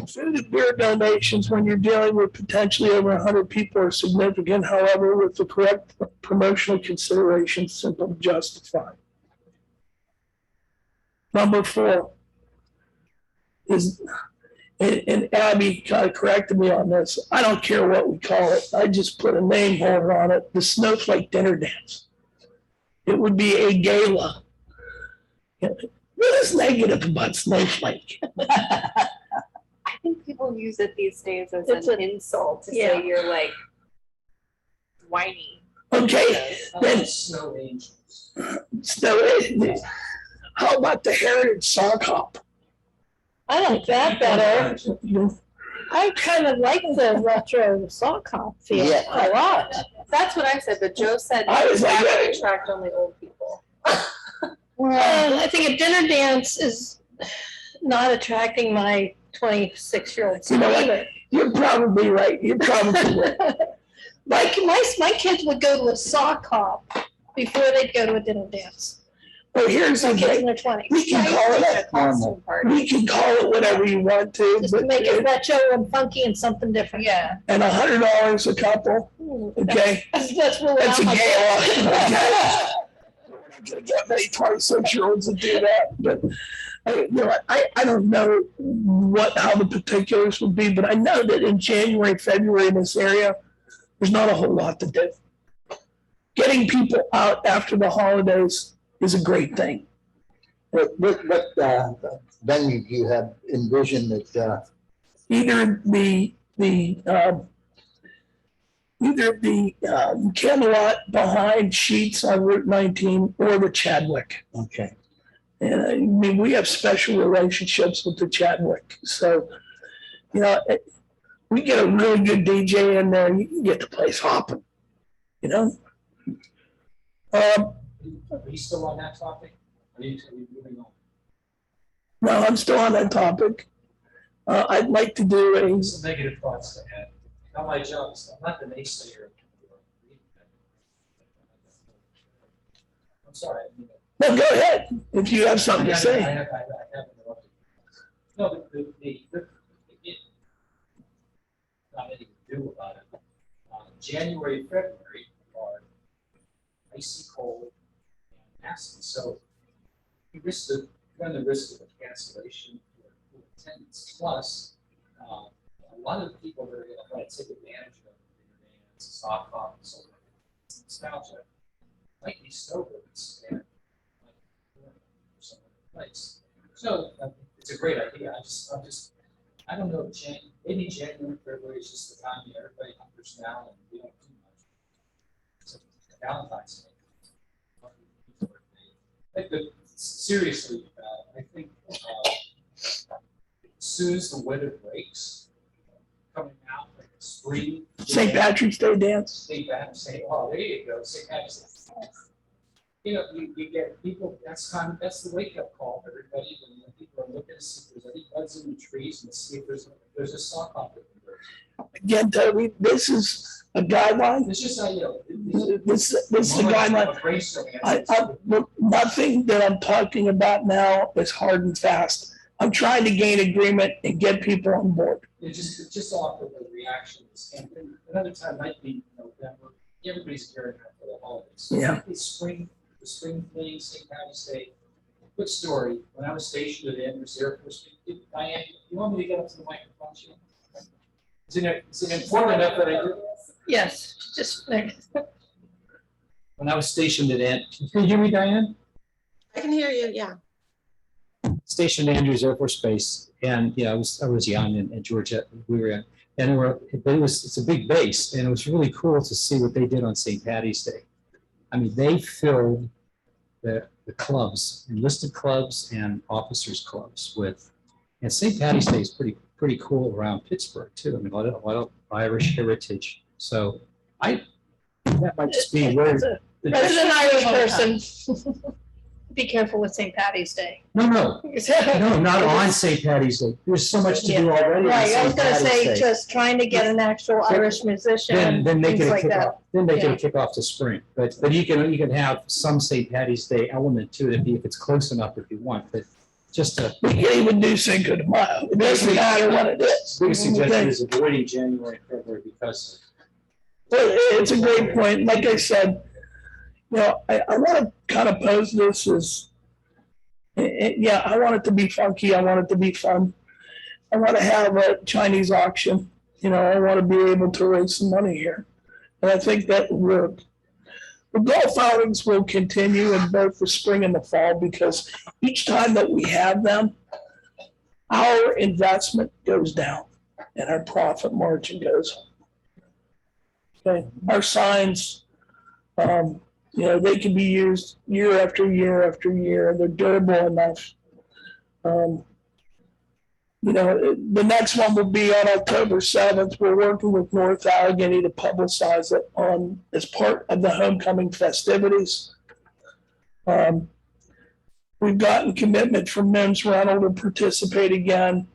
Food and beer donations, when you're dealing with potentially over 100 people, are significant. However, with the correct promotional considerations, simply justified. Number 4 is, and Abby kind of corrected me on this, I don't care what we call it, I just put a name holder on it, the Snowflake Dinner Dance. It would be a gala. What is negative about snowflake? I think people use it these days as an insult to say you're like whiny. Okay, then Snow angels. how about the Heritage Sock Hop? I like that better. I kind of like the retro sock hop feel Yeah. a lot. That's what I said, but Joe said I was like, that would hey. attract only old people. Well, I think a dinner dance is not attracting my 26-year-old son You know what? either. You're probably right. You're probably right. My kids would go to a sock hop before they'd go to a dinner dance. Well, here's My the kids in thing. their 20s. We can call it A costume party. we can call it whatever you want to, Just but to make it retro and funky and something different. Yeah. and $100 a couple, okay? That's really That's a not my gay auction, okay? We're not gonna get many 26-year-olds to do that, but I don't know how the particulars would be, but I know that in January, February in this area, there's not a whole lot to do. Getting people out after the holidays is a great thing. What venue do you have envisioned that, Either the Camelot behind Sheets on Route 19 or the Chadwick. okay. And I mean, we have special relationships with the Chadwick. So, we get a really good DJ in there, you can get the place hopping, Are you still on that topic? Are you moving on? No, I'm still on that topic. I'd like to do Some negative thoughts to add. Not my job, I'm not the naysayer. I'm sorry. I mean, no, go ahead, if you have something to I say. have interrupted. No, not anything to do about it. January, February are icy cold and nasty, so you run the risk of a cancellation for attendance. Plus, a lot of the people that are going to try to take advantage of the dance, sock hop, and so on, nostalgia, might be snowbirds and some other place. So it's a great idea. I don't know. Maybe January, February is just the time that everybody hunkers down and we don't do much. So Valentine's Day. But seriously, I think as soon as the weather breaks, coming out like spring. St. Patrick's Day dance. St. Patrick's Day. Oh, there you go. St. Patrick's Day. You get people. That's the wake up call for everybody. When people are looking to see if there's any buds in the trees and see if there's a sock hop. Again, Toby, this is a guideline. It's just This is a guideline. Nothing that I'm talking about now is hard and fast. I'm trying to gain agreement and get people on board. It's just offer the reactions. And then another time might be November. Everybody's gearing up for the holidays. Yeah. The spring thing, St. Patty's Day. Quick story. When I was stationed at Andrews Air Force, Diane, you want me to get up to the microphone? Is it important enough that I do? Yes, just. When I was stationed at can you hear me, Diane? I can hear you, yeah. Stationed at Andrews Air Force Base, and I was young in Georgia. We were in, and it's a big base, and it was really cool to see what they did on St. Patty's Day. I mean, they filled the clubs, enlisted clubs and officers clubs with, and St. Patty's Day is pretty cool around Pittsburgh too. I mean, a lot of Irish heritage. So that might just be where. As an Irish person, be careful with St. Patty's Day. No, not on St. Patty's Day. There's so much to do already. Right, I was on St. gonna Patty's say, Day. just trying to get an actual Irish musician, Then make things it a like that. kickoff. Then make it Yeah. a kickoff to spring. But you can have some St. Patty's Day element to it if it's close enough if you want. But just a We can even do Cinco de Mayo. It doesn't matter what it is. big suggestion is avoiding January and February because. Well, it's a great point. Like I said, I want to kind of pose this as, I want it to be funky. I want it to be fun. I want to have a Chinese auction. I want to be able to raise some money here. And I think that will work. The golf outings will continue in both the spring and the fall because each time that we have them, our investment goes down and our profit margin goes up. Okay, our signs, they can be used year after year after year. They're durable enough. you know, the next one will be on October 7th. We're working with North Allegheny to publicize it as part of the homecoming festivities. We've gotten commitment from Mims Reynolds to participate again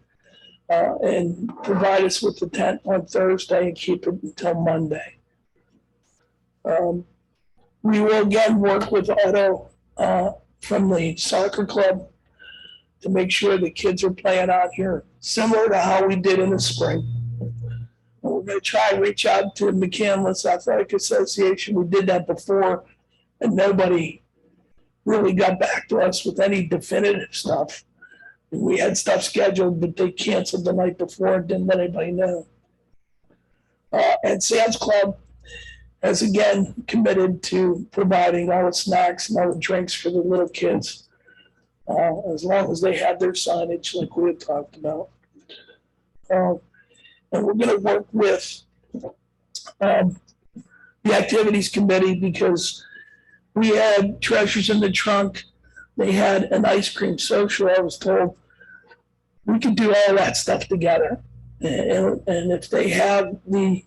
and provide us with the tent on Thursday and keep it until Monday. We will again work with Otto from the soccer club to make sure the kids are playing out here, similar to how we did in the spring. And we're going to try and reach out to the McCandless Athletic Association. We did that before, and nobody really got back to us with any definitive stuff. And we had stuff scheduled, but they canceled the night before and didn't let anybody know. And Sam's Club has again committed to providing all the snacks and all the drinks for the little kids, as long as they have their signage like we had talked about. And we're going to work with the activities committee because we had Treasures in the Trunk. They had an ice cream social. I was told we could do all that stuff together. And if they have the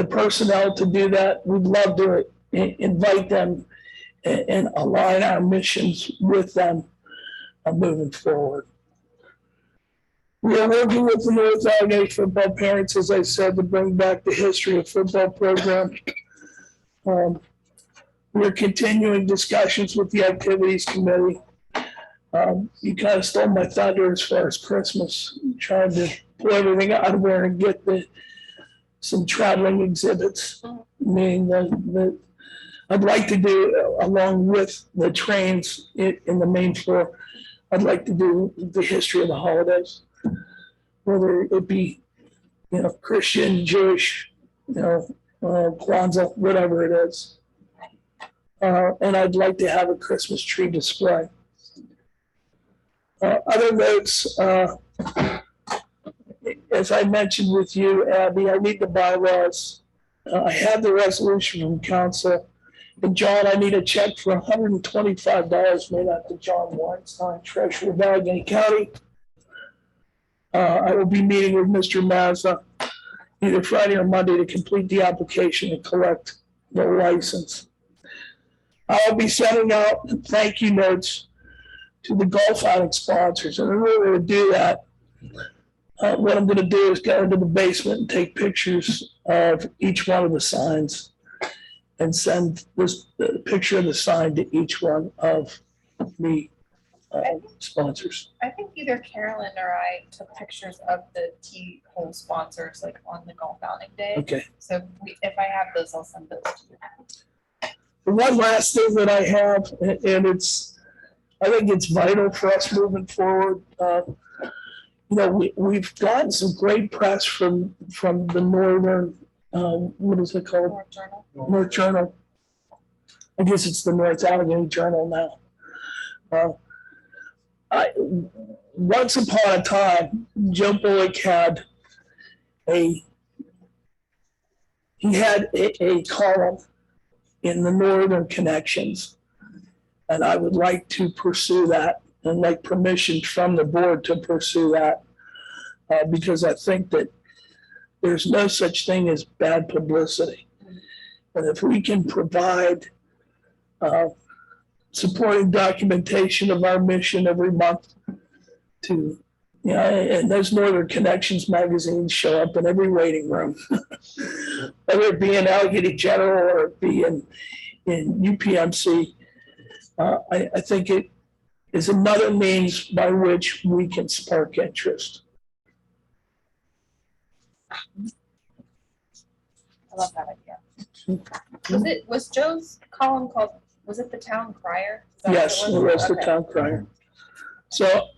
personnel to do that, we'd love to invite them and align our missions with them moving forward. We are working with the North Allegheny football parents, as I said, to bring back the history of football program. We're continuing discussions with the activities committee. You kind of stole my thunder as far as Christmas, trying to pull everything out of there and get some traveling exhibits. Meaning that I'd like to do, along with the trains in the main floor, I'd like to do the history of the holidays, whether it be, Christian, Jewish, Kwanzaa, whatever it is. And I'd like to have a Christmas tree display. Other notes, as I mentioned with you, Abby, I need the bylaws. I have the resolution from council. And John, I need a check for $125 made out to John Weinstein, Treasurer of Allegheny County. I will be meeting with Mr. Mazza either Friday or Monday to complete the application and collect the license. I'll be sending out thank you notes to the golf outing sponsors. And in order to do that, what I'm going to do is go into the basement and take pictures of each one of the signs and send the picture of the sign to each one of the sponsors. I think either Carolyn or I took pictures of the tee hole sponsors like on the golf outing day. Okay. So if I have those, I'll send those to you. The one last thing that I have, and I think it's vital for us moving forward. We've gotten some great press from the Northern, what is it called? North Journal. North Journal. I guess it's the North Allegheny Journal now. Once upon a time, Joe Bullock had a column in the Northern Connections, and I would like to pursue that and like permission from the board to pursue that because I think that there's no such thing as bad publicity. And if we can provide supporting documentation of our mission every month to, and those Northern Connections magazines show up in every waiting room, whether it be in Allegheny General or it be in UPMC. I think it is another means by which we can spark interest. I love that idea. Was Joe's column called, was it the Town Crier? Yes, it was the Town Crier. So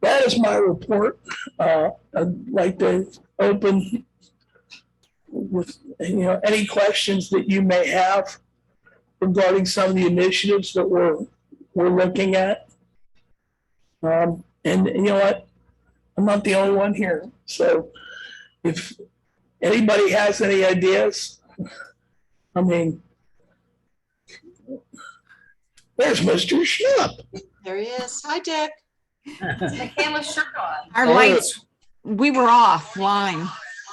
that is my report. I'd like to open with any questions that you may have regarding some of the initiatives that we're looking at. And you know what? I'm not the only one here. So if anybody has any ideas, there's Mr. Schnupp. There he is. Hi, Dick. Michaela's shirt on. Our lights, we were offline.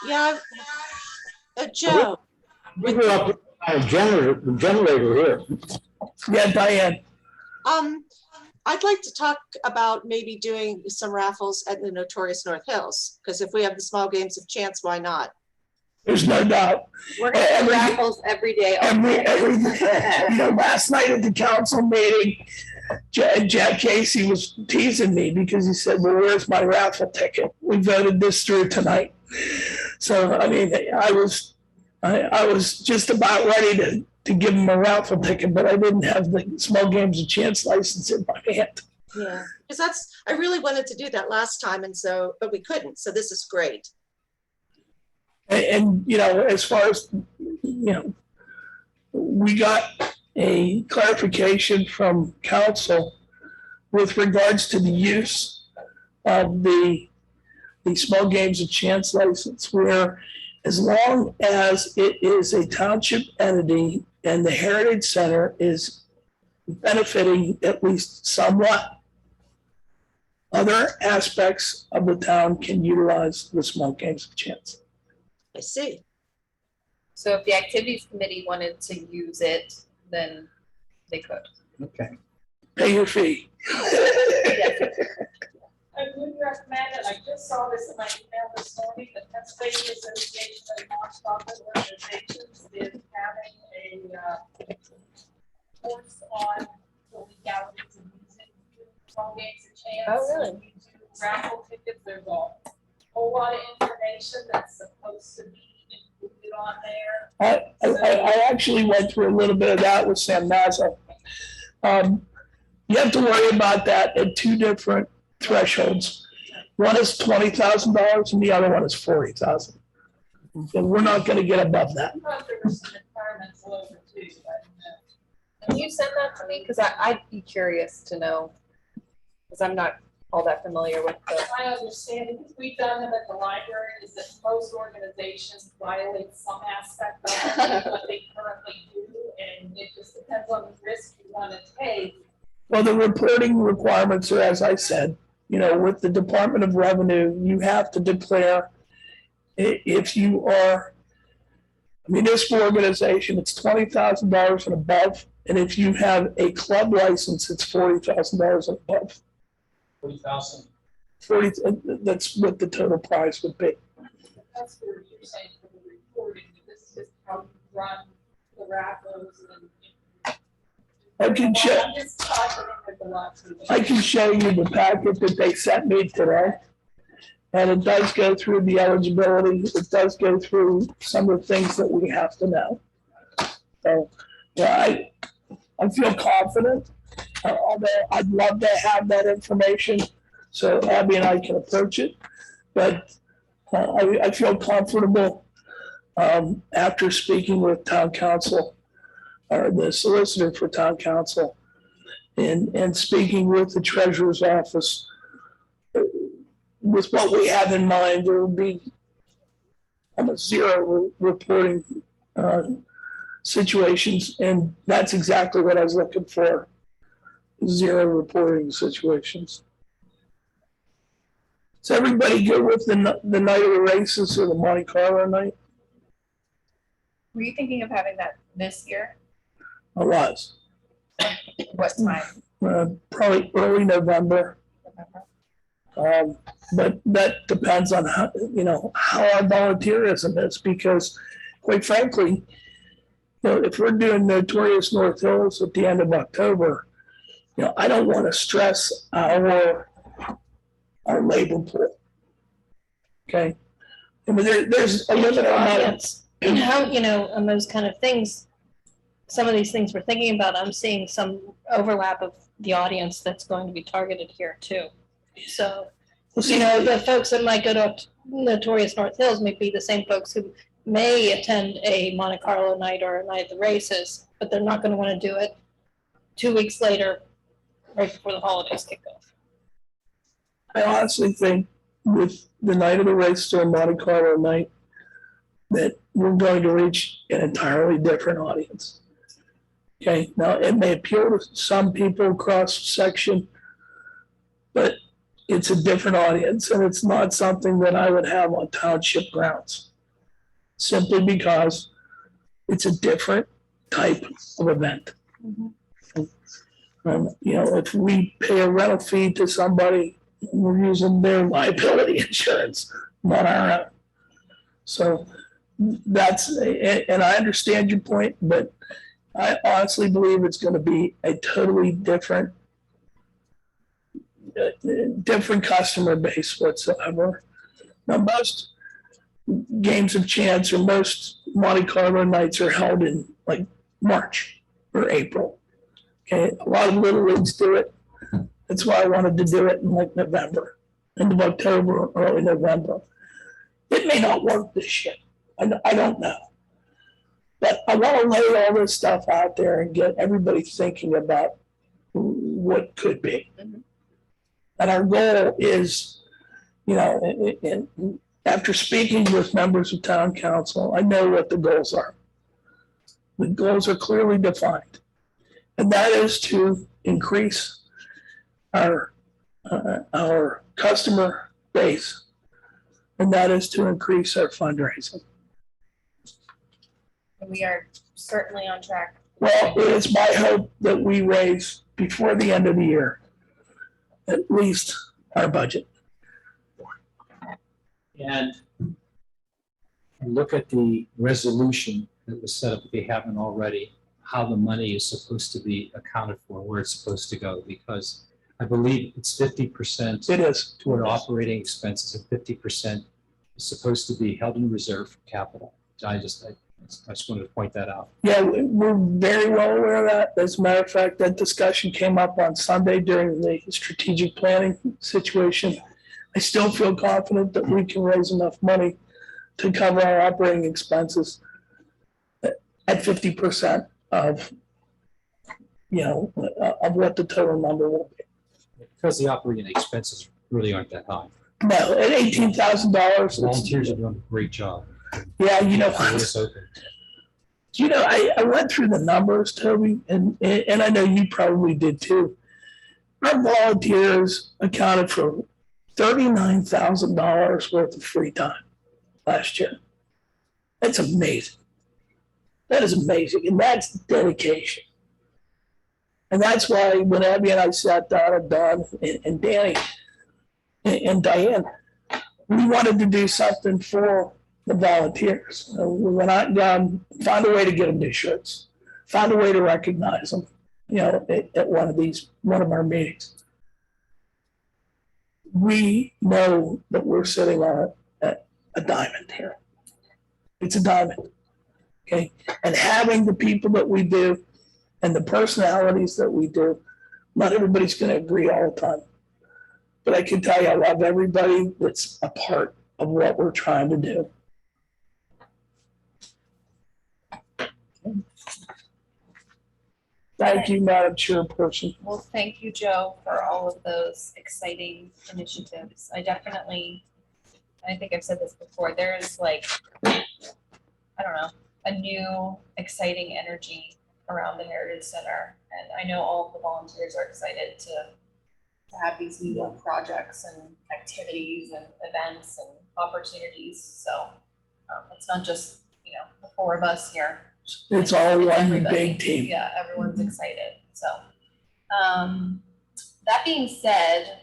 Yeah, Joe, We were up on a generator here. Yeah, Diane, I'd like to talk about maybe doing some raffles at the Notorious North Hills, because if we have the small games of chance, why not? there's no doubt. We're gonna have raffles every day. Last night at the council meeting, Jack Casey was teasing me because he said, well, where's my raffle ticket? We voted this through tonight. So, I mean, I was just about ready to give him a raffle ticket, but I didn't have the small games of chance license in my hand. Yeah, because I really wanted to do that last time, and so, but we couldn't, so this is great. And as far as, we got a clarification from council with regards to the use of the small games of chance license, where as long as it is a township entity and the Heritage Center is benefiting at least somewhat, other aspects of the town can utilize the small games of chance. I see. So if the activities committee wanted to use it, then they could. Okay. Pay your fee. I would recommend it. I just saw this in my email this morning. The Pennsylvania Association of Nonprofit Organizations is having a course on the legalities of using small games of chance. Oh, really? We do raffle tickets. There's a whole lot of information that's supposed to be included on there. I actually went through a little bit of that with Sam Mazza. You have to worry about that at two different thresholds. One is $20,000 and the other one is $40,000. And we're not going to get above that. I thought there were some requirements over too, but Can you send that to me? Because I'd be curious to know, because I'm not all that familiar with the. my understanding, because we've done them at the library, is that most organizations violate some aspect of what they currently do, and it just depends on the risk you want to take. Well, the reporting requirements are, as I said, with the Department of Revenue, you have to declare if you are a municipal organization, it's $20,000 and above. And if you have a club license, it's $40,000 and above. 40,000. 40, that's what the total price would be. That's what you're saying for the reporting, this is just how you run the raffles and. I can show, I'm just talking with a lot of people. I can show you the packet that they sent me today. And it does go through the eligibility. It does go through some of the things that we have to know. So, yeah, I feel confident, although I'd love to have that information so Abby and I can approach it. But I feel comfortable after speaking with town council, or the solicitor for town council, and speaking with the treasurer's office. With what we have in mind, there will be almost zero reporting situations, and that's exactly what I was looking for, zero reporting situations. Is everybody good with the night of the races or the Monte Carlo night? Were you thinking of having that this year? I was. What time? Probably early November. But that depends on how, how our volunteerism is, because quite frankly, if we're doing Notorious North Hills at the end of October, I don't want to stress our labor pool. Okay. I mean, there's a limited amount of, How, on those kind of things, some of these things we're thinking about, I'm seeing some overlap of the audience that's going to be targeted here too. So, the folks that might go to Notorious North Hills may be the same folks who may attend a Monte Carlo night or a night of the races, but they're not going to want to do it 2 weeks later, right before the holidays kick off. I honestly think with the night of the race or Monte Carlo night, that we're going to reach an entirely different audience. Okay, now it may appeal to some people across the section, but it's a different audience, and it's not something that I would have on township grounds. Simply because it's a different type of event. If we pay a rental fee to somebody, we're using their liability insurance, not our own. So and I understand your point, but I honestly believe it's going to be a totally different customer base whatsoever. Now, most games of chance or most Monte Carlo nights are held in like March or April. Okay, a lot of little leagues do it. That's why I wanted to do it in like November, end of October, early November. It may not work this year. I don't know. But I want to lay all this stuff out there and get everybody thinking about what could be. And our goal is, after speaking with members of town council, I know what the goals are. The goals are clearly defined. And that is to increase our customer base. And that is to increase our fundraising. We are certainly on track. Well, it's my hope that we raise before the end of the year, at least our budget. And look at the resolution that was set up, if they haven't already, how the money is supposed to be accounted for, where it's supposed to go, because I believe it's 50%. It is. Toward operating expenses, and 50% is supposed to be held in reserve for capital. I just wanted to point that out. Yeah, we're very well aware of that. As a matter of fact, that discussion came up on Sunday during the strategic planning situation. I still feel confident that we can raise enough money to cover our operating expenses at 50% of what the total number will be. Because the operating expenses really aren't that high. No, at $18,000. Volunteers are doing a great job. Yeah, I went through the numbers, Toby, and I know you probably did too. Our volunteers accounted for $39,000 worth of free time last year. That's amazing. That is amazing, and that's dedication. And that's why when Abby and I sat down and Don and Danny and Diane, we wanted to do something for the volunteers. We went out and found a way to get them new shirts, found a way to recognize them, at one of our meetings. We know that we're sitting on a diamond here. It's a diamond, okay? And having the people that we do and the personalities that we do, not everybody's going to agree all the time. But I can tell you, I love everybody that's a part of what we're trying to do. Thank you, Madam Chairperson. Well, thank you, Joe, for all of those exciting initiatives. I think I've said this before, there is a new exciting energy around the Heritage Center. And I know all of the volunteers are excited to have these new projects and activities and events and opportunities. So it's not just, the four of us here. It's all one everybody. big team. Yeah, everyone's excited. So that being said,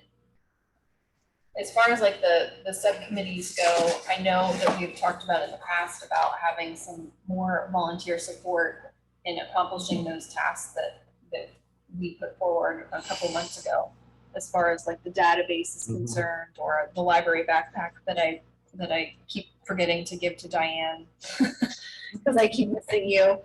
as far as the subcommittees go, I know that we've talked about in the past about having some more volunteer support in accomplishing those tasks that we put forward a couple months ago, as far as the database is concerned, or the library backpack that I keep forgetting to give to Diane because I keep missing you.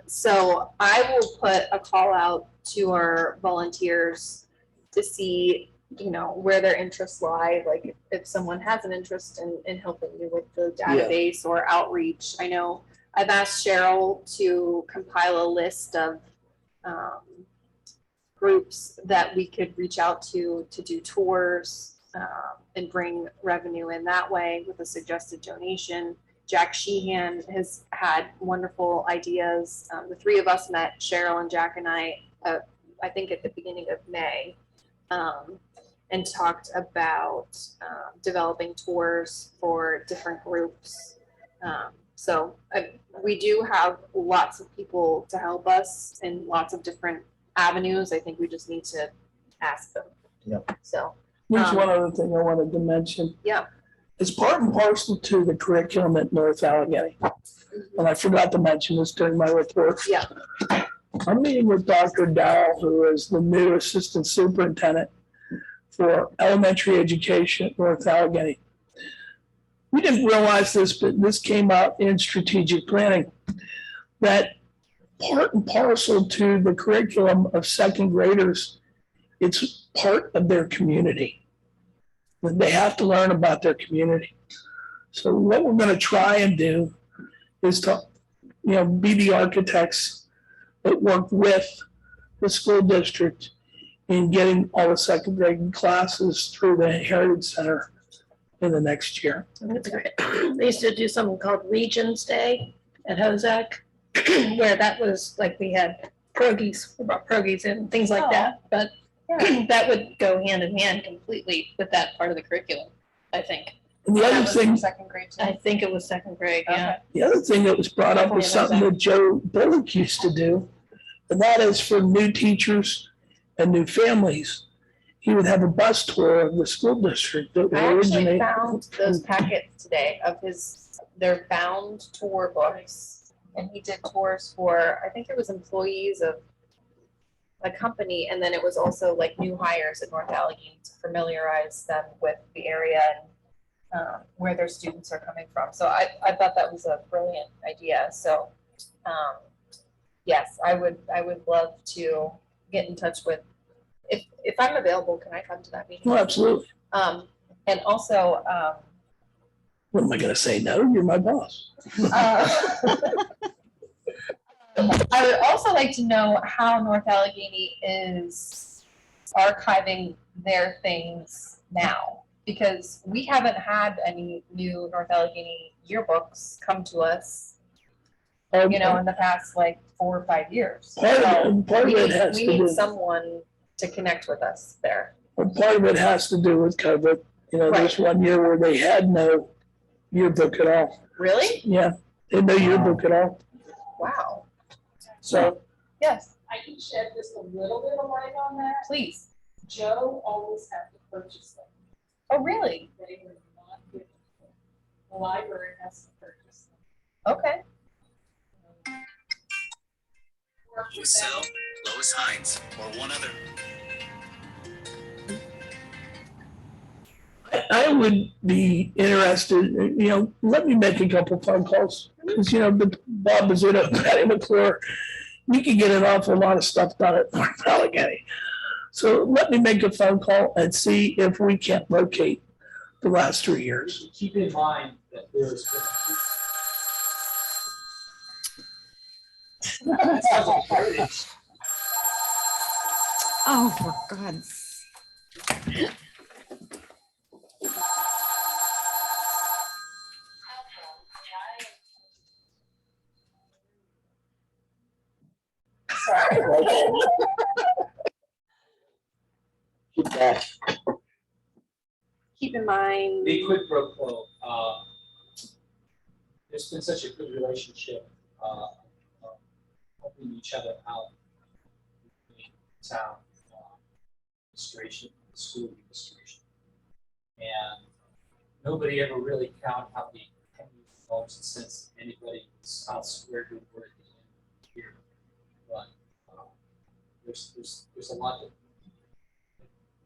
So I will put a call out to our volunteers to see, where their interests lie. If someone has an interest in helping you with the database or outreach. I know I've asked Cheryl to compile a list of groups that we could reach out to do tours and bring revenue in that way with a suggested donation. Jack Sheehan has had wonderful ideas. The three of us met, Cheryl and Jack and I think at the beginning of May, and talked about developing tours for different groups. So we do have lots of people to help us in lots of different avenues. I think we just need to ask them. Yep. So There's one other thing I wanted to mention. yeah. It's part and parcel to the curriculum at North Allegheny. And I forgot to mention this during my report. Yeah. I'm meeting with Dr. Dowell, who is the new assistant superintendent for elementary education at North Allegheny. We didn't realize this, but this came out in strategic planning, that part and parcel to the curriculum of second graders, it's part of their community. They have to learn about their community. So what we're going to try and do is to, be the architects that work with the school district in getting all the second grade classes through the Heritage Center in the next year. That's great. They used to do something called Regions Day at Hozak, where that was like we had pierogies, we brought pierogies and things like that. But that would go hand in hand completely with that part of the curriculum, I think. And the other thing, Second grade. I think it was second grade, yeah. the other thing that was brought up was something that Joe Bullock used to do, and that is for new teachers and new families. He would have a bus tour of the school district that would I actually originate. found those packets today of their bound tour books. And he did tours for, I think it was employees of a company. And then it was also like new hires at North Allegheny to familiarize them with the area and where their students are coming from. So I thought that was a brilliant idea. So yes, I would love to get in touch with, if I'm available, can I come to that meeting? Well, absolutely. And also, What am I going to say? No, you're my boss. I would also like to know how North Allegheny is archiving their things now, because we haven't had any new North Allegheny yearbooks come to us, in the past like 4 or 5 years. Part of it has We to need do. someone to connect with us there. Well, part of it has to do with COVID. There's one year where they had no yearbook at all. Really? Yeah, they had no yearbook at all. Wow. So, Yes, I can shed just a little bit of light on that. please. Joe always had to purchase them. Oh, really? They were not given to him. The library has to purchase them. Okay. Work with Lucille, them. Lois Hines, or one other. I would be interested, let me make a couple phone calls. Because, Bob Bizzuto, Patty McClure, we could get an awful lot of stuff done at North Allegheny. So let me make a phone call and see if we can't locate the last 3 years. Keep in mind that there's been a Oh, for God's. Keep in mind. The quid pro quo. There's been such a good relationship, helping each other out between town administration, school administration, and nobody ever really counted how many dollars and cents anybody was elsewhere who were here. But there's a lot that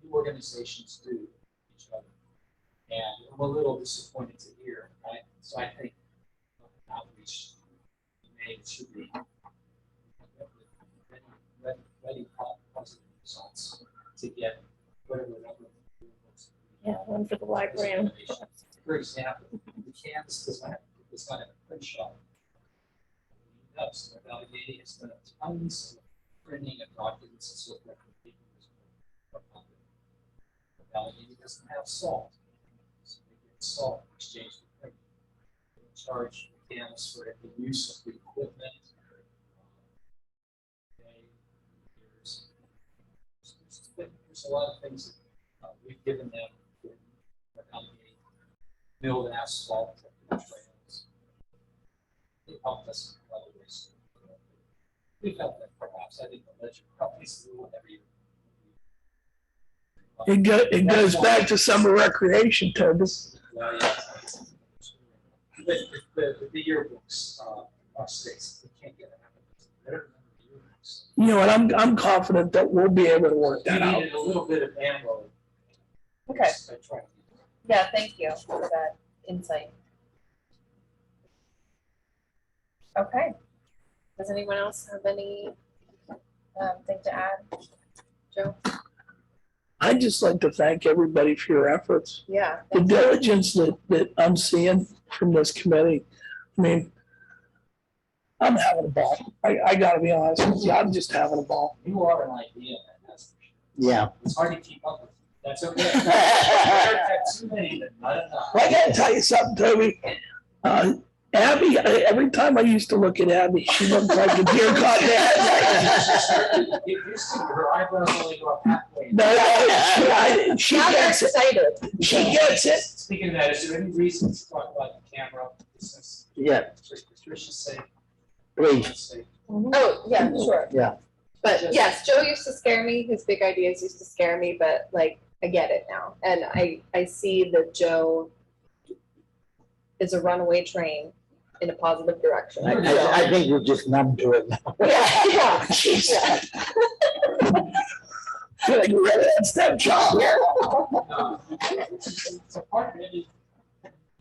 new organizations do each other. And I'm a little disappointed to hear, right? So I think outreach should be ready positive results to get whatever number of books. Yeah, one for the library. For example, the campus does not have a print shop. It does. North Allegheny has done tons of printing of documents and so forth. North Allegheny doesn't have salt. Salt exchange for print. They charge the campus for the use of the equipment. There's there's a lot of things that we've given them for accommodating milled asphalt trails. They helped us in other ways. We felt that perhaps, I think the ledger probably is a little heavier. It goes back to summer recreation, Toby. Well, yeah. But the yearbooks are six. We can't get it. Better than the yearbooks. You know what, I'm confident that we'll be able to work We that out. needed a little bit of ammo. Okay. I tried. Yeah, thank you for that insight. Okay. Does anyone else have any thing to add? Joe? I'd just like to thank everybody for your efforts. Yeah. The diligence that I'm seeing from this committee. I mean, I'm having a ball. I gotta be honest with you, I'm just having a ball. You are an idea, man, that's for sure. Yeah. It's hard to keep up with. That's okay. Too many, but not enough. I gotta tell you something, Toby. Abby, every time I used to look at Abby, she looked like a deer caught in the headlights. Her eyebrows only go up halfway. No, she Now they're gets it. excited. She gets it. Speaking of that, is there any reason to talk about the camera business? Yeah, Patricia's sake. please. Oh, yeah, sure. Yeah. But yes, Joe used to scare me. His big ideas used to scare me, but like, I get it now. And I see that Joe is a runaway train in a positive direction. I think we're just numb to it now. Yeah, yeah. Feel like we're at that stepchild. It's a part of it. You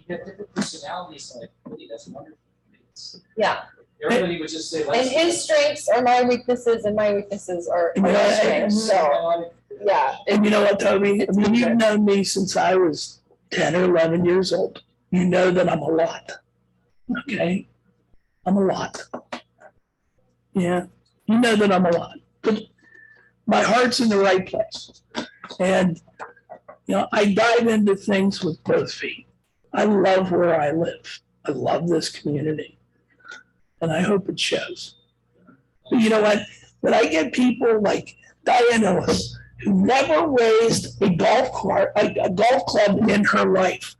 get different personalities, like, really, that's wonderful. Yeah. Everybody would just say, And let's. his strengths are my weaknesses and my weaknesses are his strengths. So, yeah. And you know what, Toby? I mean, you've known me since I was 10 or 11 years old. You know that I'm a lot. Okay? I'm a lot. Yeah. You know that I'm a lot. But my heart's in the right place. And, you know, I dive into things with both feet. I love where I live. I love this community. And I hope it shows. But you know what? When I get people like Diane Ellis, who never raised a golf club in her life,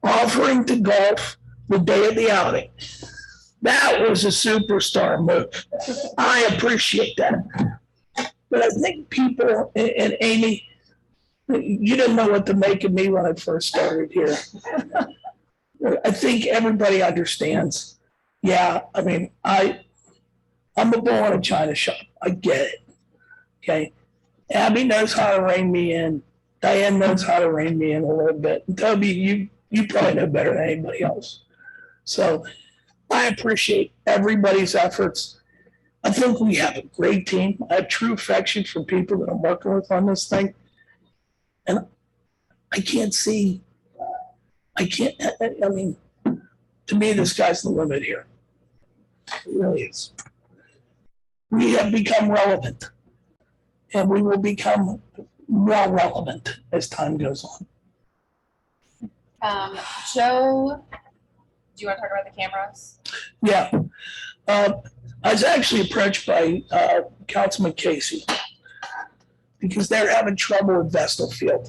offering to golf the day of the outing, that was a superstar move. I appreciate that. But I think people, and Amy, you didn't know what to make of me when I first started here. I think everybody understands. Yeah, I mean, I'm a bull in a china shop. I get it. Okay. Abby knows how to rein me in. Diane knows how to rein me in a little bit. And Toby, you probably know better than anybody else. So I appreciate everybody's efforts. I think we have a great team. I have true affection for people that I'm working with on this thing. And I mean, to me, the sky's the limit here. It really is. We have become relevant, and we will become more relevant as time goes on. Joe, do you want to talk about the cameras? Yeah. I was actually approached by Councilman Casey because they're having trouble with Vestal Field.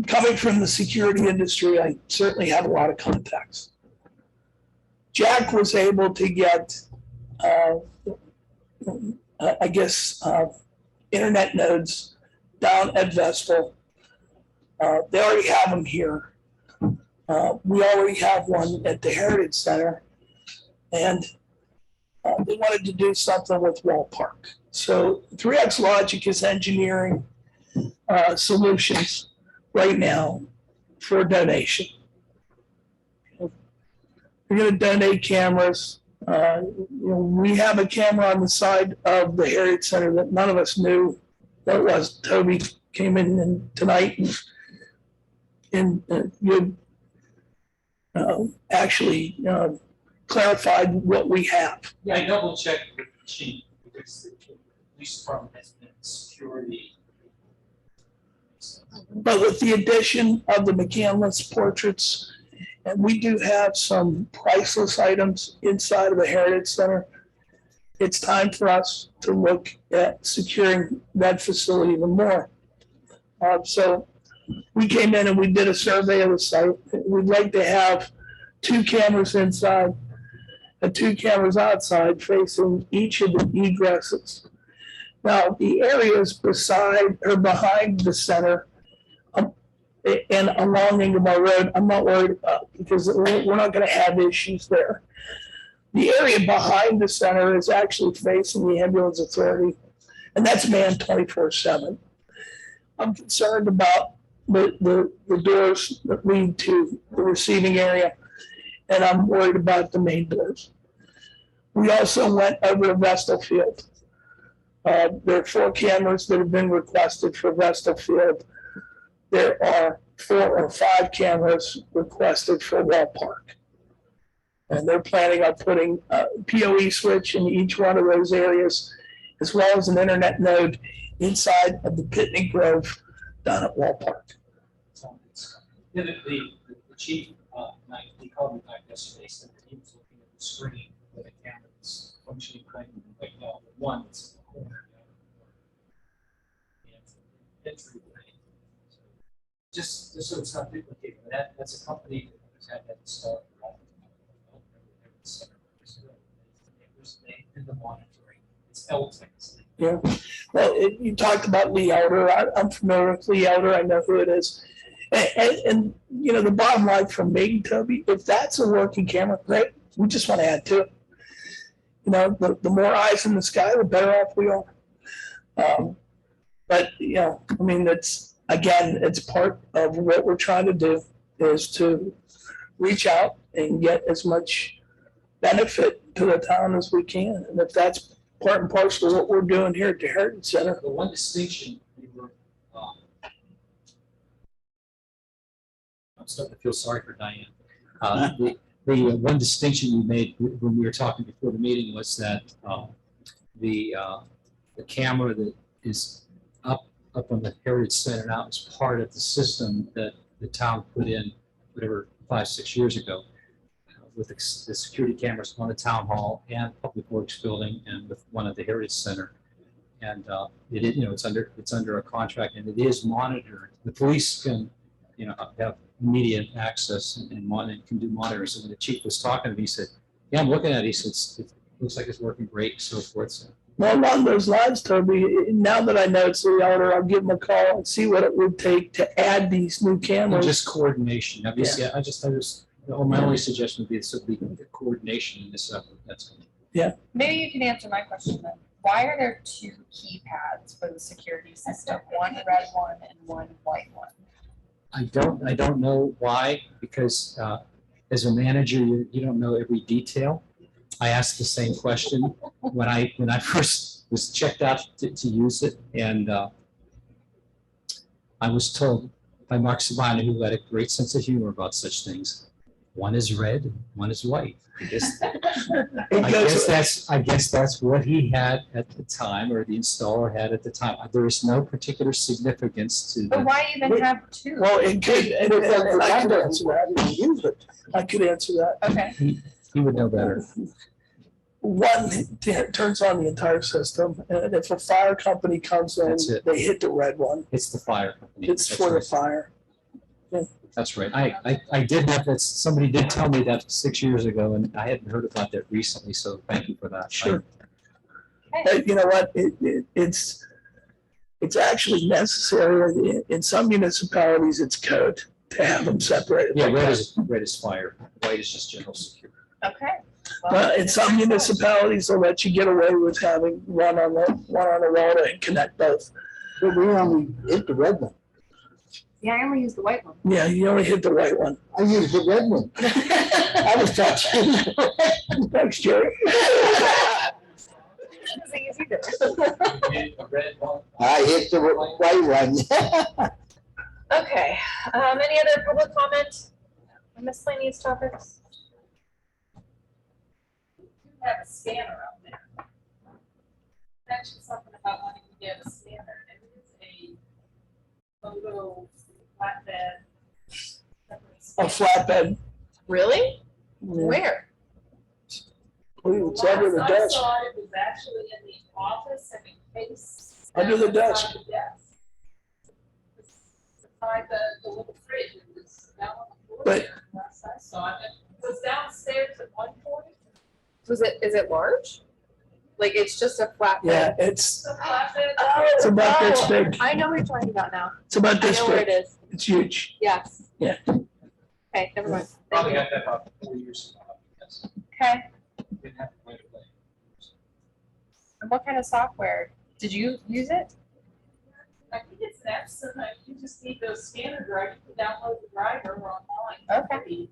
Coming from the security industry, I certainly have a lot of contacts. Jack was able to get, internet nodes down at Vestal. They already have them here. We already have one at the Heritage Center, and they wanted to do something with Wall Park. So 3X Logic is engineering solutions right now for donation. We're going to donate cameras. We have a camera on the side of the Heritage Center that none of us knew what it was. Toby came in tonight and you actually clarified what we have. Yeah, I double checked with the chief because the police department has been security. But with the addition of the McCandless portraits, and we do have some priceless items inside of the Heritage Center, it's time for us to look at securing that facility even more. So we came in and we did a survey of the site. We'd like to have 2 cameras inside and 2 cameras outside facing each of the egresses. Now, the areas beside or behind the center and along Inglebar Road, I'm not worried about because we're not going to have issues there. The area behind the center is actually facing the ambulance authority, and that's manned 24/7. I'm concerned about the doors that lead to the receiving area, and I'm worried about the main doors. We also went over to Vestal Field. There are 4 cameras that have been requested for Vestal Field. There are 4 or 5 cameras requested for Wall Park. And they're planning on putting a PoE switch in each one of those areas, as well as an internet node inside of the Pitney Grove down at Wall Park. Yeah, the chief, he called me back yesterday, said that he was looking at the screen where the camera's functioning right now, the one that's in the corner. And entry way. So just so it's not duplicated, that's a company that has had that installed. They do the monitoring. It's LTEX. Yeah. Well, you talked about Lee Elder. I'm familiar with Lee Elder. I know who it is. And you know, the bottom line from me, Toby, if that's a working camera, great. We just want to add to it. You know, the more eyes in the sky, the better off we are. But, you know, I mean, that's, again, it's part of what we're trying to do is to reach out and get as much benefit to the town as we can. And if that's part and parcel of what we're doing here at the Heritage Center. The one distinction we were, I'm starting to feel sorry for Diane. The one distinction you made when we were talking before the meeting was that the camera that is up on the Heritage Center now is part of the system that the town put in, whatever, 5-6 years ago, with the security cameras on the town hall and public works building and with one at the Heritage Center. And it is, you know, it's under a contract and it is monitored. The police can, you know, have immediate access and can do monitoring. So when the chief was talking to me, he said, "Yeah, I'm looking at it." He said, "It looks like it's working great," so forth. So. Well, along those lines, Toby, now that I know it's the elder, I'll give him a call and see what it would take to add these new cameras. And just coordination. Obviously, yeah. I just, my only suggestion would be the coordination in this effort. That's good. Yeah. Maybe you can answer my question then. Why are there 2 keypads for the security system? One red one and one white one. I don't know why, because as a manager, you don't know every detail. I asked the same question when I first was checked out to use it, and I was told by Mark Sabina, who had a great sense of humor about such things, one is red, one is white. I guess that's what he had at the time, or the installer had at the time. There is no particular significance to. But why even have 2? Well, it could, and I could answer that. I could answer that. Okay. He would know better. One turns on the entire system, and if a fire company comes in, they hit the red one. It's the fire company. It's for the fire. Yeah. That's right. I did have that. Somebody did tell me that 6 years ago, and I hadn't heard about that recently. So thank you for that. Sure. You know what? It's actually necessary in some municipalities. It's code to have them separated. Yeah, red is fire. White is just general security. Okay. In some municipalities, they'll let you get away with having one on the wall and connect both. But we only hit the red one. Yeah, I only use the white one. Yeah, you only hit the white one. I used the red one. I was touching. Thanks, Jerry. I hit the white one. Okay. Any other public comment on miscellaneous topics? Have a scanner out there. Mentioned something about wanting to get a scanner, and it is a photo flatbed. A flatbed. Really? Yeah. Where? Oh, it's under the Last I desk. saw it was actually in the office and in case. Under the desk. Beside the desk. Beside the little fridge, it was down on the floor. But- there. Last I saw it, it was downstairs at one point. Is it large? Like it's just a flat Yeah, bed? it's The flatbed. it's about this big. I know what you're talking about now. It's about I this know where it big. is. It's huge. Yes. Yeah. Okay, never mind. Thank Probably you. got that about 4 years ago, yes. Okay, Didn't have to wait a day. and what kind of software? Did you use it? I think it's Epson, you just need the scanner drive, you can download the driver online. Okay.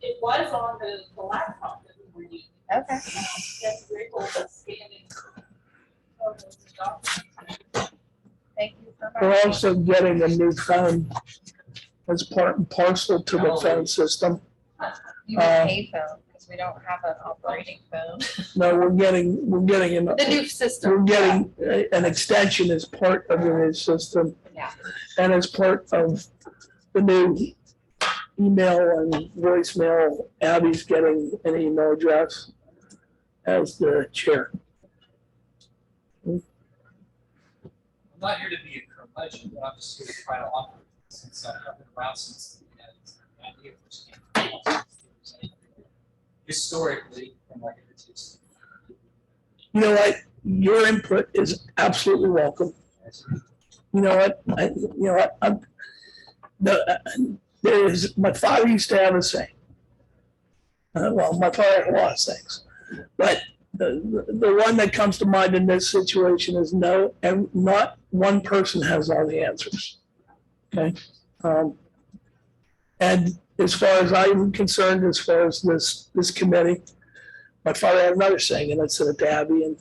It was on the laptop that we were using. Okay. Yes, we're able to scan it. Photos and documents. Thank you for We're my. also getting a new phone as part and parcel to the phone system. You mean a phone, because we don't have an operating phone. No, we're getting The new system. we're getting an extension as part of the new system. Yeah. And as part of the new email and voicemail, Abby's getting an email address as the chair. I'm not here to be a curmudgeon, but I'm just here to try to offer, since I've been around since the idea first came. Historically, from like a statistic. You know what? Your input is absolutely welcome. You know what? My father used to have a saying. Well, my father had a lot of sayings, but the one that comes to mind in this situation is no, and not one person has all the answers. Okay. And as far as I'm concerned, as far as this committee, my father had another saying, and I said it to Abby, and